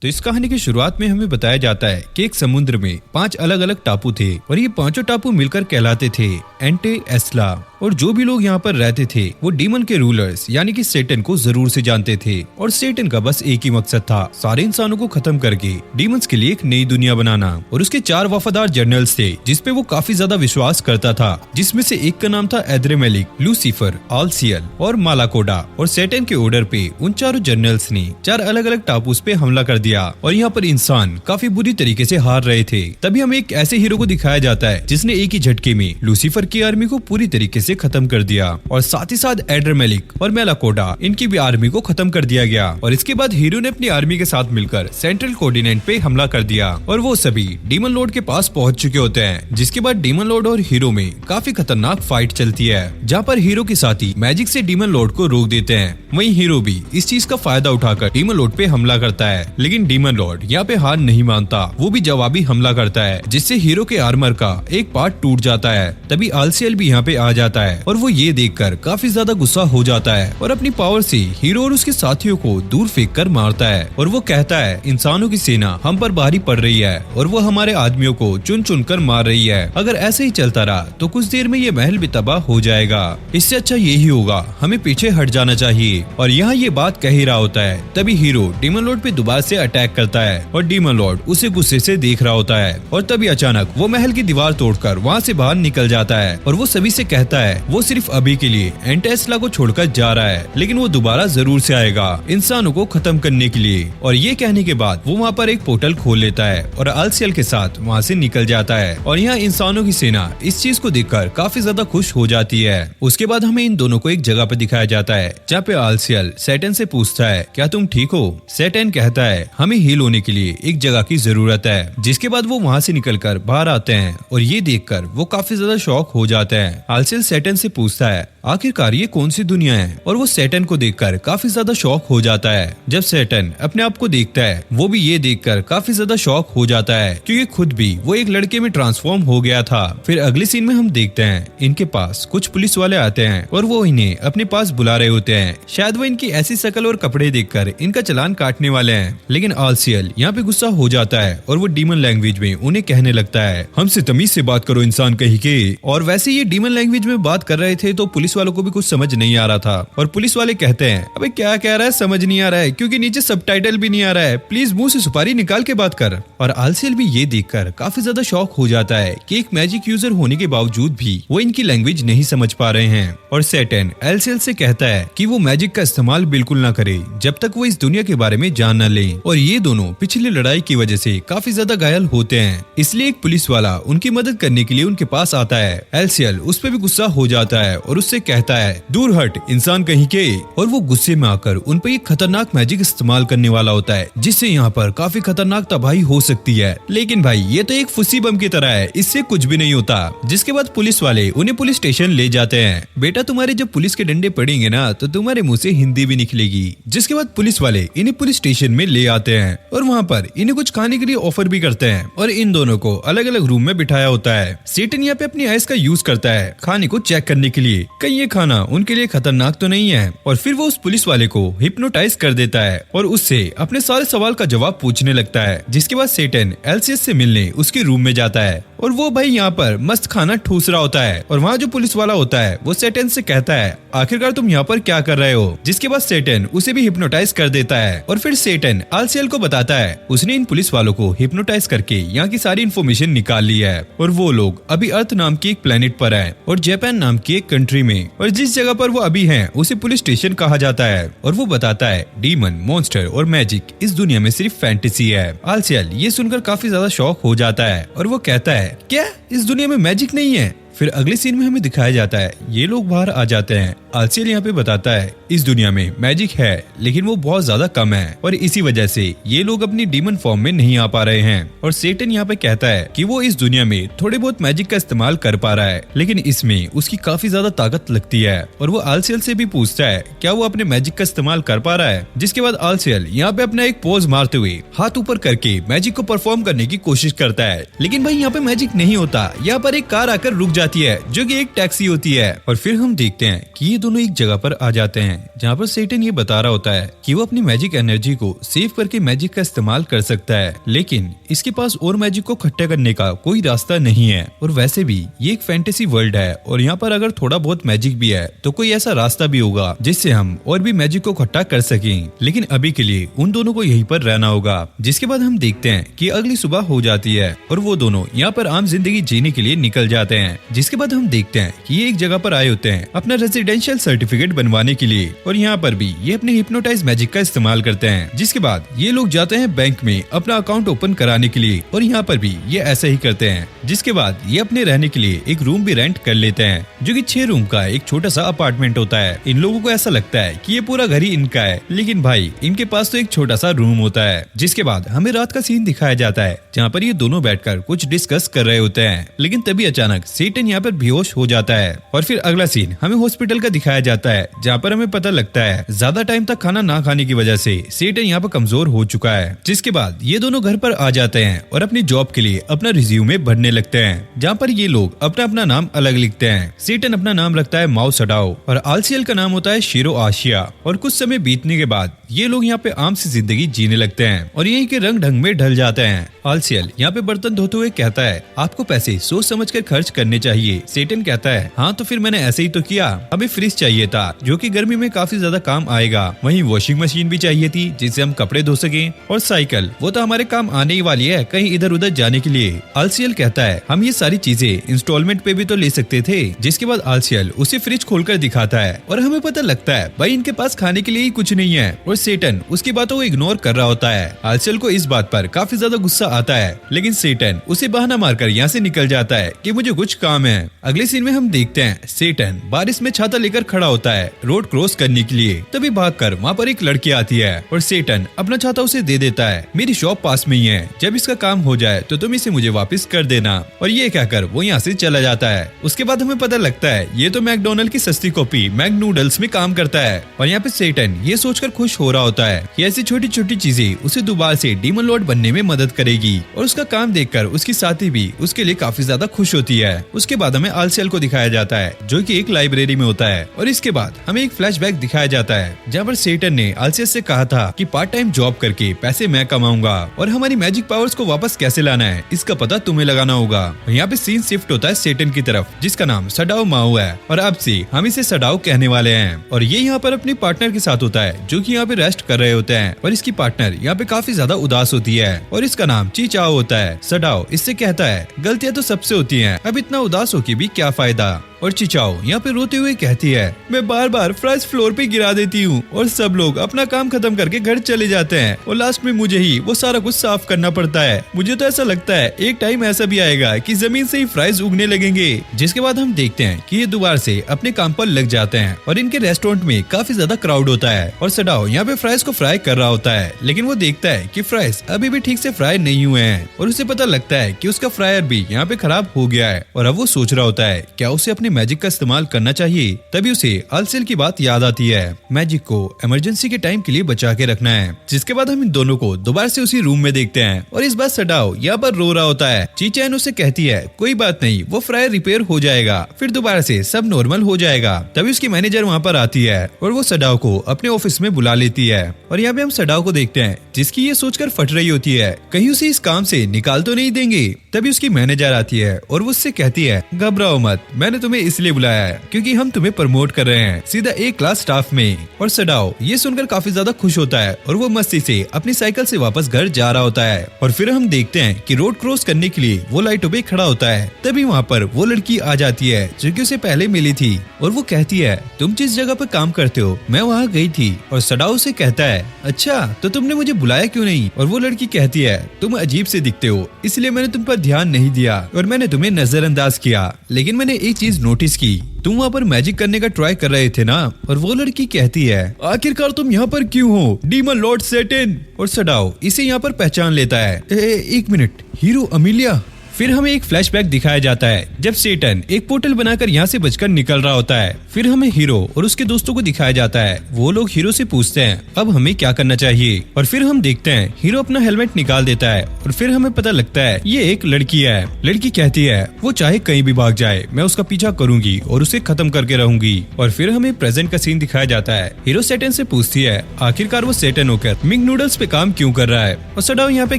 तो इस कहानी की शुरुआत में हमें बताया जाता है कि एक समुद्र में 5 अलग अलग टापू थे और ये पांचों टापू मिलकर कहलाते थे एंटे एस्ला। और जो भी लोग यहाँ पर रहते थे वो डीमन के रूलर्स यानी कि सेटन को जरूर से जानते थे और सेटन का बस एक ही मकसद था, सारे इंसानों को खत्म करके डीमंस के लिए एक नई दुनिया बनाना। और उसके 4 वफादार जनरल्स थे जिसपे वो काफी ज्यादा विश्वास करता था, जिसमें से एक का नाम था एद्रेमेलिक, लूसीफर, आलसियल और मालाकोडा। और सेटन के ऑर्डर पे उन चारों जनरल्स ने 4 अलग अलग टापूस पे हमला कर दिया और यहाँ पर इंसान काफी बुरी तरीके से हार रहे थे। तभी हमें एक ऐसे हीरो को दिखाया जाता है जिसने एक ही झटके में लूसीफर की आर्मी को पूरी तरीके से खत्म कर दिया और साथ ही साथ एड्रेमेलिक और मेलाकोडा इनकी भी आर्मी को खत्म कर दिया गया। और इसके बाद हीरो ने अपनी आर्मी के साथ मिलकर सेंट्रल कॉन्टिनेंट पे हमला कर दिया और वो सभी डीमन लॉर्ड के पास पहुंच चुके होते हैं। जिसके बाद डीमन लॉर्ड और हीरो में काफी खतरनाक फाइट चलती है, जहाँ पर हीरो के साथी मैजिक से डीमन लॉर्ड को रोक देते हैं। वहीं हीरो भी इस चीज का फायदा उठाकर डीमन लॉर्ड पे हमला करता है, लेकिन डीमन लॉर्ड यहाँ पे हार नहीं मानता, वो भी जवाबी हमला करता है जिससे हीरो के आर्मर का एक पार्ट टूट जाता है। तभी आलसियल भी यहाँ पे आ जाता है और वो ये देखकर काफी ज्यादा गुस्सा हो जाता है और अपनी पावर से हीरो और उसके साथियों को दूर फेंक कर मारता है। और वो कहता है इंसानों की सेना हम पर भारी पड़ रही है और वो हमारे आदमियों को चुन चुन कर मार रही है। अगर ऐसे ही चलता रहा तो कुछ देर में ये महल भी तबाह हो जाएगा। इससे अच्छा यही होगा, हमें पीछे हट जाना चाहिए। और यहाँ ये बात कह ही रहा होता है तभी हीरो डीमन लॉर्ड पे दोबारा से अटैक करता है और डीमन लॉर्ड उसे गुस्से से देख रहा होता है। और तभी अचानक वो महल की दीवार तोड़कर वहाँ से बाहर निकल जाता है और वो सभी से कहता है वो सिर्फ अभी के लिए एंटेस्ला को छोड़कर जा रहा है, लेकिन वो दोबारा जरूर से आएगा इंसानों को खत्म करने के लिए। और ये कहने के बाद वो वहाँ पर एक पोर्टल खोल लेता है और आलसियल के साथ वहाँ से निकल जाता है। और यहाँ इंसानों की सेना इस चीज को देखकर काफी ज्यादा खुश हो जाती है। उसके बाद हमें इन दोनों को एक जगह पे दिखाया जाता है जहाँ पे आलसियल सेटन से पूछता है क्या तुम ठीक हो। सेटन कहता है हमें हील होने के लिए एक जगह की जरूरत है। जिसके बाद वो वहाँ से निकलकर बाहर आते हैं और ये देखकर वो काफी ज्यादा शॉक हो जाते हैं। आलसियल सेटन से पूछता है आखिरकार ये कौन सी दुनिया है, और वो सेटन को देखकर काफी ज्यादा शॉक हो जाता है। जब सेटन अपने आप को देखता है वो भी ये देखकर काफी ज्यादा शॉक हो जाता है क्योंकि खुद भी वो एक लड़के में ट्रांसफॉर्म हो गया था। फिर अगले सीन में हम देखते हैं इनके पास कुछ पुलिस वाले आते हैं और वो इन्हें अपने पास बुला रहे होते हैं। शायद वो इनकी ऐसी शक्ल और कपड़े देखकर इनका चालान काटने वाले हैं, लेकिन आलसियल यहाँ पे गुस्सा हो जाता है और वो डीमन लैंग्वेज में उन्हें कहने लगता है हमसे तमीज से बात करो इंसान कहीं के। और वैसे ये डीमन लैंग्वेज में बात कर रहे थे तो पुलिस वालों को भी कुछ समझ नहीं आ रहा था और पुलिस वाले कहते हैं अबे क्या कह रहा है समझ नहीं आ रहा है क्योंकि नीचे सबटाइटल भी नहीं आ रहा है, प्लीज मुंह से सुपारी निकाल के बात कर। और आलसियल भी ये देखकर काफी ज्यादा शॉक हो जाता है कि एक मैजिक यूजर होने के बावजूद भी वो इनकी लैंग्वेज नहीं समझ पा रहे हैं। और सेटन आलसियल से कहता है कि वो मैजिक का इस्तेमाल बिल्कुल ना करे जब तक वो इस दुनिया के बारे में जान न ले। और ये दोनों पिछली लड़ाई की वजह से काफी ज्यादा घायल होते हैं, इसलिए एक पुलिस वाला उनकी मदद करने के लिए उनके पास आता है। आलसियल उस पर भी गुस्सा हो जाता है और उससे कहता है दूर हट इंसान कहीं के। और वो गुस्से में आकर उन पर एक खतरनाक मैजिक इस्तेमाल करने वाला होता है जिससे यहाँ पर काफी खतरनाक तबाही हो सकती है। लेकिन भाई ये तो एक फुसी बम की तरह है, इससे कुछ भी नहीं होता। जिसके बाद पुलिस वाले उन्हें पुलिस स्टेशन ले जाते हैं। बेटा तुम्हारे जब पुलिस के डंडे पड़ेंगे ना तो तुम्हारे मुंह से हिंदी भी निकलेगी। जिसके बाद पुलिस वाले इन्हें पुलिस स्टेशन में ले आते हैं और वहाँ पर इन्हें कुछ खाने के लिए ऑफर भी करते हैं और इन दोनों को अलग अलग रूम में बिठाया होता है। सेटन यहाँ पे अपनी आइस का यूज करता है खाने को चेक करने के लिए कहीं ये खाना उनके लिए खतरनाक तो नहीं है। और फिर वो उस पुलिस वाले को हिप्नोटाइज कर देता है और उससे अपने सारे सवाल का जवाब पूछने लगता है। जिसके बाद सेटन एलसीएस से मिलने उसके रूम में जाता है और वो भाई यहाँ पर मस्त खाना ठूस रहा होता है। और वहाँ जो पुलिस वाला होता है वो सेटन से कहता है आखिरकार तुम यहाँ पर क्या कर रहे हो। जिसके बाद सेटन उसे भी हिप्नोटाइज कर देता है और फिर सेटन आलसियल को बताता है उसने इन पुलिस वालों को हिप्नोटाइज करके यहाँ की सारी इन्फॉर्मेशन निकाल ली है और वो लोग अभी अर्थ नाम की एक प्लेनेट पर है और जापान नाम की एक कंट्री में, और जिस जगह पर वो अभी हैं उसे पुलिस स्टेशन कहा जाता है। और वो बताता है डीमन, मॉन्स्टर और मैजिक इस दुनिया में सिर्फ फैंटेसी है। आलसियल ये सुनकर काफी ज्यादा शॉक हो जाता है और वो कहता है क्या इस दुनिया में मैजिक नहीं है। फिर अगले सीन में हमें दिखाया जाता है ये लोग बाहर आ जाते हैं। आलसियल यहाँ पे बताता है इस दुनिया में मैजिक है लेकिन वो बहुत ज्यादा कम है और इसी वजह से ये लोग अपनी डीमन फॉर्म में नहीं आ पा रहे हैं। और सेटन यहाँ पे कहता है कि वो इस दुनिया में थोड़े बहुत मैजिक का इस्तेमाल कर पा रहा है लेकिन इसमें उसकी काफी ज्यादा ताकत लगती है। और वो आलसियल से भी पूछता है क्या वो अपने मैजिक का इस्तेमाल कर पा रहा है। जिसके बाद आलसियल यहाँ पे अपना एक पोज मारते हुए हाथ ऊपर करके मैजिक को परफॉर्म करने की कोशिश करता है, लेकिन भाई यहाँ पे मैजिक नहीं होता। यहाँ पर एक कार आकर रुक जाती है जो कि एक टैक्सी होती है। और फिर हम देखते हैं कि ये दोनों एक जगह पर आ जाते हैं जहाँ पर सेटन ये बता रहा होता है कि वो अपनी मैजिक एनर्जी को सेव करके मैजिक का इस्तेमाल कर सकता है, लेकिन इसके पास और मैजिक को इकट्ठा करने का कोई रास्ता नहीं है। और वैसे भी ये एक फैंटेसी वर्ल्ड है और यहाँ पर अगर थोड़ा बहुत मैजिक भी है तो कोई ऐसा रास्ता भी होगा जिससे हम और भी मैजिक को इकट्ठा कर सकें, लेकिन अभी के लिए उन दोनों को यहीं पर रहना होगा। जिसके बाद हम देखते हैं कि अगली सुबह हो जाती है और वो दोनों यहाँ पर आम जिंदगी जीने के लिए निकल जाते हैं। जिसके बाद हम देखते हैं कि ये एक जगह पर आए होते हैं अपना रेजिडेंशियल सर्टिफिकेट बनवाने के लिए और यहाँ पर भी ये अपने हिप्नोटाइज मैजिक का इस्तेमाल करते हैं। जिसके बाद ये लोग जाते हैं बैंक में अपना अकाउंट ओपन कराने के लिए और यहाँ पर भी ये ऐसा ही करते हैं। जिसके बाद ये अपने रहने के लिए एक रूम भी रेंट कर लेते हैं जो कि 6 रूम का एक छोटा सा अपार्टमेंट होता है। इन लोगों को ऐसा लगता है कि ये पूरा घर ही इनका है, लेकिन भाई इनके पास तो एक छोटा सा रूम होता है। जिसके बाद हमें रात का सीन दिखाया जाता है जहाँ पर ये दोनों बैठकर कुछ डिस्कस कर रहे होते हैं, लेकिन तभी अचानक सेटन यहाँ पर बेहोश हो जाता है। और फिर अगला सीन हमें हॉस्पिटल का दिखाया जाता है जहाँ पर हमें पता लगता है ज्यादा टाइम तक खाना ना खाने की वजह से सेटन यहाँ पर कमजोर हो चुका है। जिसके बाद ये दोनों घर पर आ जाते हैं और अपनी जॉब के लिए अपना रिज्यूमे भरने लगते हैं जहाँ पर ये लोग अपना अपना नाम अलग लिखते हैं। सेटन अपना नाम रखता है माओ सडाओ और आलसियल का नाम होता है शिरो आशिया। और कुछ समय बीतने के बाद ये लोग यहाँ पे आम सी जिंदगी जीने लगते हैं और यहीं के रंग ढंग में ढल जाते हैं। आलसियल यहाँ पे बर्तन धोते हुए कहता है आपको पैसे सोच समझ कर खर्च करने चाहिए। सेटन कहता है हाँ तो फिर मैंने ऐसे ही तो किया, हमें फ्रिज चाहिए था जो कि गर्मी में काफी ज्यादा काम आएगा, वहीं वॉशिंग मशीन भी चाहिए थी जिससे हम कपड़े धो सकें, और साइकिल वो तो हमारे काम आने ही वाली है कहीं इधर उधर जाने के लिए। आलसियल कहता है हम ये सारी चीजें इंस्टॉलमेंट पे भी तो ले सकते थे। जिसके बाद आलसियल उसे फ्रिज खोलकर दिखाता है और हमें पता लगता है भाई इनके पास खाने के लिए ही कुछ नहीं है और सेटन उसकी बातों को इग्नोर कर रहा होता है। आलसियल को इस बात पर काफी ज्यादा गुस्सा आता है, लेकिन सेटन उसे बहाना मारकर यहाँ से निकल जाता है कि मुझे कुछ काम है। अगले सीन में हम देखते हैं सेटन बारिश में छाता लेकर खड़ा होता है रोड क्रॉस करने के लिए, तभी भागकर वहाँ पर एक लड़की आती है और सेटन अपना छाता उसे दे देता है, मेरी शॉप पास में ही है, जब इसका काम हो जाए तो तुम इसे मुझे वापस कर देना। और ये कहकर वो यहाँ से चला जाता है। उसके बाद हमें पता लगता है ये तो मैकडोनल्ड की सस्ती कॉपी मैक नूडल्स में काम करता है और यहाँ पे सेटन ये सोचकर खुश हो रहा होता है कि ऐसी छोटी छोटी चीजें उसे दोबारा से डीमन लॉर्ड बनने में मदद करेगी और उसका काम देखकर उसकी साथी भी उसके लिए काफी ज्यादा खुश होती है। उसके बाद हमें आलसियल को दिखाया जाता है जो कि एक लाइब्रेरी में होता है और इसके बाद हमें एक फ्लैशबैक दिखाया जाता है जहाँ पर सेटन ने आलसियल से कहा था कि पार्ट टाइम जॉब करके पैसे मैं कमाऊंगा और हमारी मैजिक पावर्स को वापस कैसे लाना है इसका पता तुम्हें लगाना होगा। यहाँ पे सीन शिफ्ट होता है सेटन की तरफ जिसका नाम सडाओ माओ है और अब से हम इसे सडाओ कहने वाले हैं और ये यहाँ पर अपने पार्टनर के साथ होता है जो कि यहाँ पे रेस्ट कर रहे होते हैं और इसकी पार्टनर यहाँ पे काफी ज्यादा उदास होती है और इसका नाम चीचाओ होता है। सडाओ इससे कहता है गलतियां तो सबसे होती हैं, अब इतना उदास हो के भी क्या फायदा। और चिचाओ यहाँ पे रोते हुए कहती है मैं बार बार फ्राइज फ्लोर पे गिरा देती हूँ और सब लोग अपना काम खत्म करके घर चले जाते हैं और लास्ट में मुझे ही वो सारा कुछ साफ करना पड़ता है। मुझे तो ऐसा लगता है एक टाइम ऐसा भी आएगा कि जमीन से ही फ्राइज उगने लगेंगे। जिसके बाद हम देखते हैं कि ये दोबारा से अपने काम पर लग जाते हैं और इनके रेस्टोरेंट में काफी ज्यादा क्राउड होता है और सडाओ यहाँ पे फ्राइज को फ्राई कर रहा होता है, लेकिन वो देखता है कि फ्राइज अभी भी ठीक से फ्राई नहीं हुए हैं और उसे पता लगता है कि उसका फ्रायर भी यहाँ पे खराब हो गया है और अब वो सोच रहा होता है क्या उसे अपने मैजिक का इस्तेमाल करना चाहिए। तभी उसे आलसियल की बात याद आती है, मैजिक को इमरजेंसी के टाइम के लिए बचा के रखना है। जिसके बाद हम इन दोनों को दोबारा से उसी रूम में देखते हैं और इस बार सडाओ यहाँ पर रो रहा होता है। चीचैन उसे कहती है कोई बात नहीं वो फ्रायर रिपेयर हो जाएगा फिर दोबारा से सब नॉर्मल हो जाएगा। तभी उसकी मैनेजर वहाँ पर आती है और वो सडाओ को अपने ऑफिस में बुला लेती है और यहाँ पे हम सडाओ को देखते हैं जिसकी ये सोचकर फट रही होती है कहीं उसे इस काम से निकाल तो नहीं देंगे। तभी उसकी मैनेजर आती है और वो उससे कहती है घबराओ मत, मैंने तुम्हें इसलिए बुलाया है क्योंकि हम तुम्हें प्रमोट कर रहे हैं सीधा एक क्लास स्टाफ में। और सडाओ ये सुनकर काफी ज्यादा खुश होता है और वो मस्ती से अपनी साइकिल से वापस घर जा रहा होता है और फिर हम देखते हैं कि रोड क्रॉस करने के लिए वो लाइटों पे खड़ा होता है। तभी वहाँ पर वो लड़की आ जाती है जो कि उसे पहले मिली थी और वो कहती है तुम जिस जगह पर काम करते हो मैं वहाँ गई थी। और सडाओ से कहता है अच्छा तो तुमने मुझे बुलाया क्यों नहीं। और वो लड़की कहती है तुम अजीब से दिखते हो इसलिए मैंने तुम पर ध्यान नहीं दिया और मैंने तुम्हें नजरअंदाज किया, लेकिन मैंने एक चीज नोटिस की तुम वहाँ पर मैजिक करने का ट्राई कर रहे थे ना। और वो लड़की कहती है आखिरकार तुम यहाँ पर क्यों हो डीमन लॉर्ड सेटन। और सडाओ इसे यहाँ पर पहचान लेता है एक मिनट हीरो अमीलिया फिर हमें एक फ्लैशबैक दिखाया जाता है जब सेटन एक पोर्टल बनाकर यहाँ से बचकर निकल रहा होता है। फिर हमें हीरो और उसके दोस्तों को दिखाया जाता है। वो लोग हीरो से पूछते हैं अब हमें क्या करना चाहिए, और फिर हम देखते हैं हीरो अपना हेलमेट निकाल देता है और फिर हमें पता लगता है ये एक लड़की है। लड़की कहती है वो चाहे कहीं भी भाग जाए मैं उसका पीछा करूंगी और उसे खत्म करके रहूंगी। और फिर हमें प्रेजेंट का सीन दिखाया जाता है। हीरो सेटन से पूछती है आखिरकार वो सेटन होकर मिंग नूडल्स पे काम क्यों कर रहा है, और सडाओ यहाँ पे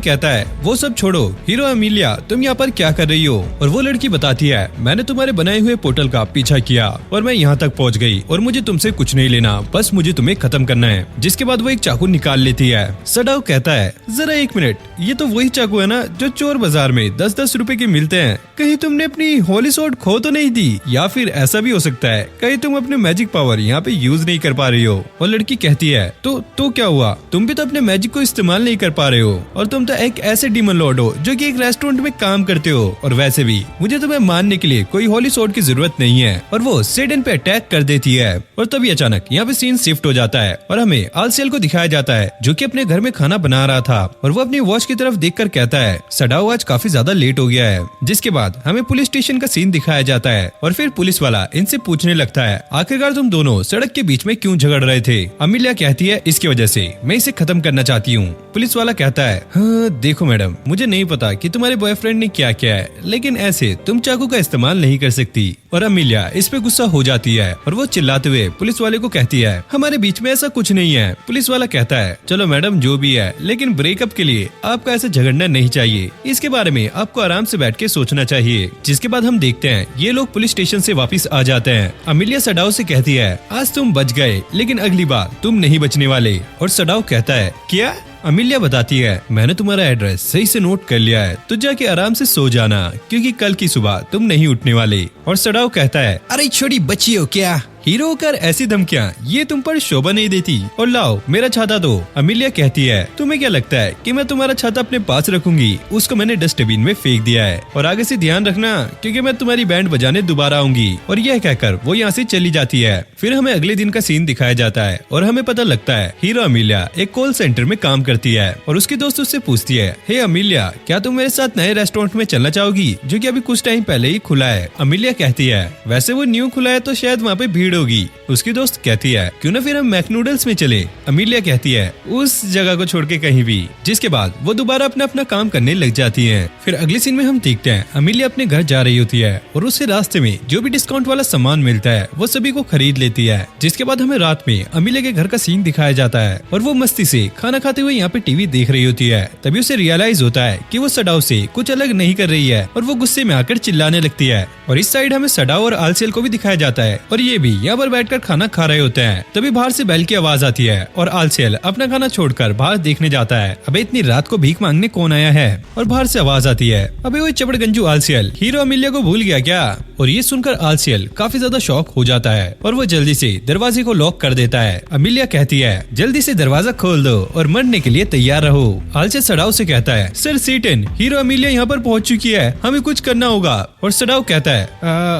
कहता है वो सब छोड़ो हीरो अमीलिया तुम यहाँ पर क्या कर रही हो। और वो लड़की बताती है मैंने तुम्हारे बनाए हुए पोर्टल का पीछा किया और मैं यहाँ तक पहुँच गई और मुझे तुमसे कुछ नहीं लेना, बस मुझे तुम्हें खत्म करना है। जिसके बाद वो एक चाकू निकाल लेती है। सडाओ कहता है जरा एक मिनट, ये तो वही चाकू है ना जो चोर बाजार में 10-10 रुपए के मिलते हैं, कहीं तुमने अपनी होली स्वॉर्ड खो तो नहीं दी, या फिर ऐसा भी हो सकता है कहीं तुम अपने मैजिक पावर यहाँ पे यूज नहीं कर पा रही हो। और लड़की कहती है तो क्या हुआ, तुम भी तो अपने मैजिक को इस्तेमाल नहीं कर पा रहे हो और तुम तो एक ऐसे डीमन लॉर्ड हो जो कि एक रेस्टोरेंट में काम करते हो, और वैसे भी मुझे तुम्हें मारने के लिए कोई होली स्वॉर्ड की जरूरत नहीं है। और वो सेडन पे अटैक कर देती है। और तभी अचानक यहाँ पे सीन शिफ्ट हो जाता है और हमें आलसेल को दिखाया जाता है जो कि अपने घर में खाना बना रहा था, और वो अपनी वॉच की तरफ देखकर कहता है सडाओ आज काफी ज्यादा लेट हो गया है। जिसके बाद हमें पुलिस स्टेशन का सीन दिखाया जाता है और फिर पुलिस वाला इनसे पूछने लगता है आखिरकार तुम दोनों सड़क के बीच में क्यों झगड़ रहे थे। अमीलिया कहती है इसकी वजह से मैं इसे खत्म करना चाहती हूँ। पुलिस वाला कहता है हाँ देखो मैडम मुझे नहीं पता कि तुम्हारे बॉयफ्रेंड ने क्या किया है, लेकिन ऐसे तुम चाकू का इस्तेमाल नहीं कर सकती। और अमीलिया इस पे गुस्सा हो जाती है और वो चिल्लाते हुए पुलिस वाले को कहती है हमारे बीच में ऐसा कुछ नहीं है। पुलिस वाला कहता है चलो मैडम जो भी है, लेकिन ब्रेकअप के लिए आपका ऐसे झगड़ना नहीं चाहिए, इसके बारे में आपको आराम से बैठ के सोचना चाहिए। जिसके बाद हम देखते हैं ये लोग पुलिस स्टेशन से वापस आ जाते हैं। अमीलिया सडाओ से कहती है आज तुम बच गए लेकिन अगली बार तुम नहीं बचने वाले। और सडाओ कहता है क्या। अमीलिया बताती है मैंने तुम्हारा एड्रेस सही से नोट कर लिया है, तो जाके आराम से सो जाना क्योंकि कल की सुबह तुम नहीं उठने वाले। और सडाओ कहता है अरे छोटी बच्ची हो क्या, हीरो कर ऐसी धमकियाँ ये तुम पर शोभा नहीं देती, और लाओ मेरा छाता दो। अमीलिया कहती है तुम्हें क्या लगता है कि मैं तुम्हारा छाता अपने पास रखूंगी, उसको मैंने डस्टबिन में फेंक दिया है, और आगे से ध्यान रखना क्योंकि मैं तुम्हारी बैंड बजाने दोबारा आऊंगी। और यह कहकर वो यहाँ से चली जाती है। फिर हमें अगले दिन का सीन दिखाया जाता है और हमें पता लगता है हीरो अमीलिया एक कॉल सेंटर में काम करती है और उसकी दोस्त उससे पूछती है हे अमीलिया क्या तुम मेरे साथ नए रेस्टोरेंट में चलना चाहोगी जो कि अभी कुछ टाइम पहले ही खुला है। अमीलिया कहती है वैसे वो न्यू खुला है तो शायद वहाँ पे भीड़ होगी। उसकी दोस्त कहती है क्यों ना फिर हम मैकडॉनल्ड्स में चले। अमीलिया कहती है उस जगह को छोड़ के कहीं भी। जिसके बाद वो दोबारा अपना काम करने लग जाती है। फिर अगले सीन में हम देखते हैं अमीलिया अपने घर जा रही होती है और उसे रास्ते में जो भी डिस्काउंट वाला सामान मिलता है वो सभी को खरीद लेती है। जिसके बाद हमें रात में अमीलिया के घर का सीन दिखाया जाता है और वो मस्ती से खाना खाते हुए यहाँ पे टीवी देख रही होती है। तभी उसे रियलाइज होता है कि वो सडाओ से कुछ अलग नहीं कर रही है और वो गुस्से में आकर चिल्लाने लगती है। और इस साइड हमें सडाओ और आलसेल को भी दिखाया जाता है और ये भी यहाँ पर बैठकर खाना खा रहे होते हैं। तभी बाहर से बेल की आवाज आती है और आलसेल अपना खाना छोड़कर बाहर देखने जाता है अबे इतनी रात को भीख मांगने कौन आया है। और बाहर से आवाज आती है अबे वो चपड़गंजू आलसेल हीरो अमीलिया को भूल गया क्या। और ये सुनकर आलसेल काफी ज्यादा शॉक हो जाता है और वो जल्दी से दरवाजे को लॉक कर देता है। अमीलिया कहती है जल्दी से दरवाजा खोल दो और मरने के लिए तैयार रहो। आलसेल सडाओ से कहता है सर सीटन हीरो अमीलिया यहाँ पर पहुँच चुकी है, हमें कुछ करना होगा। और सडाओ कहता है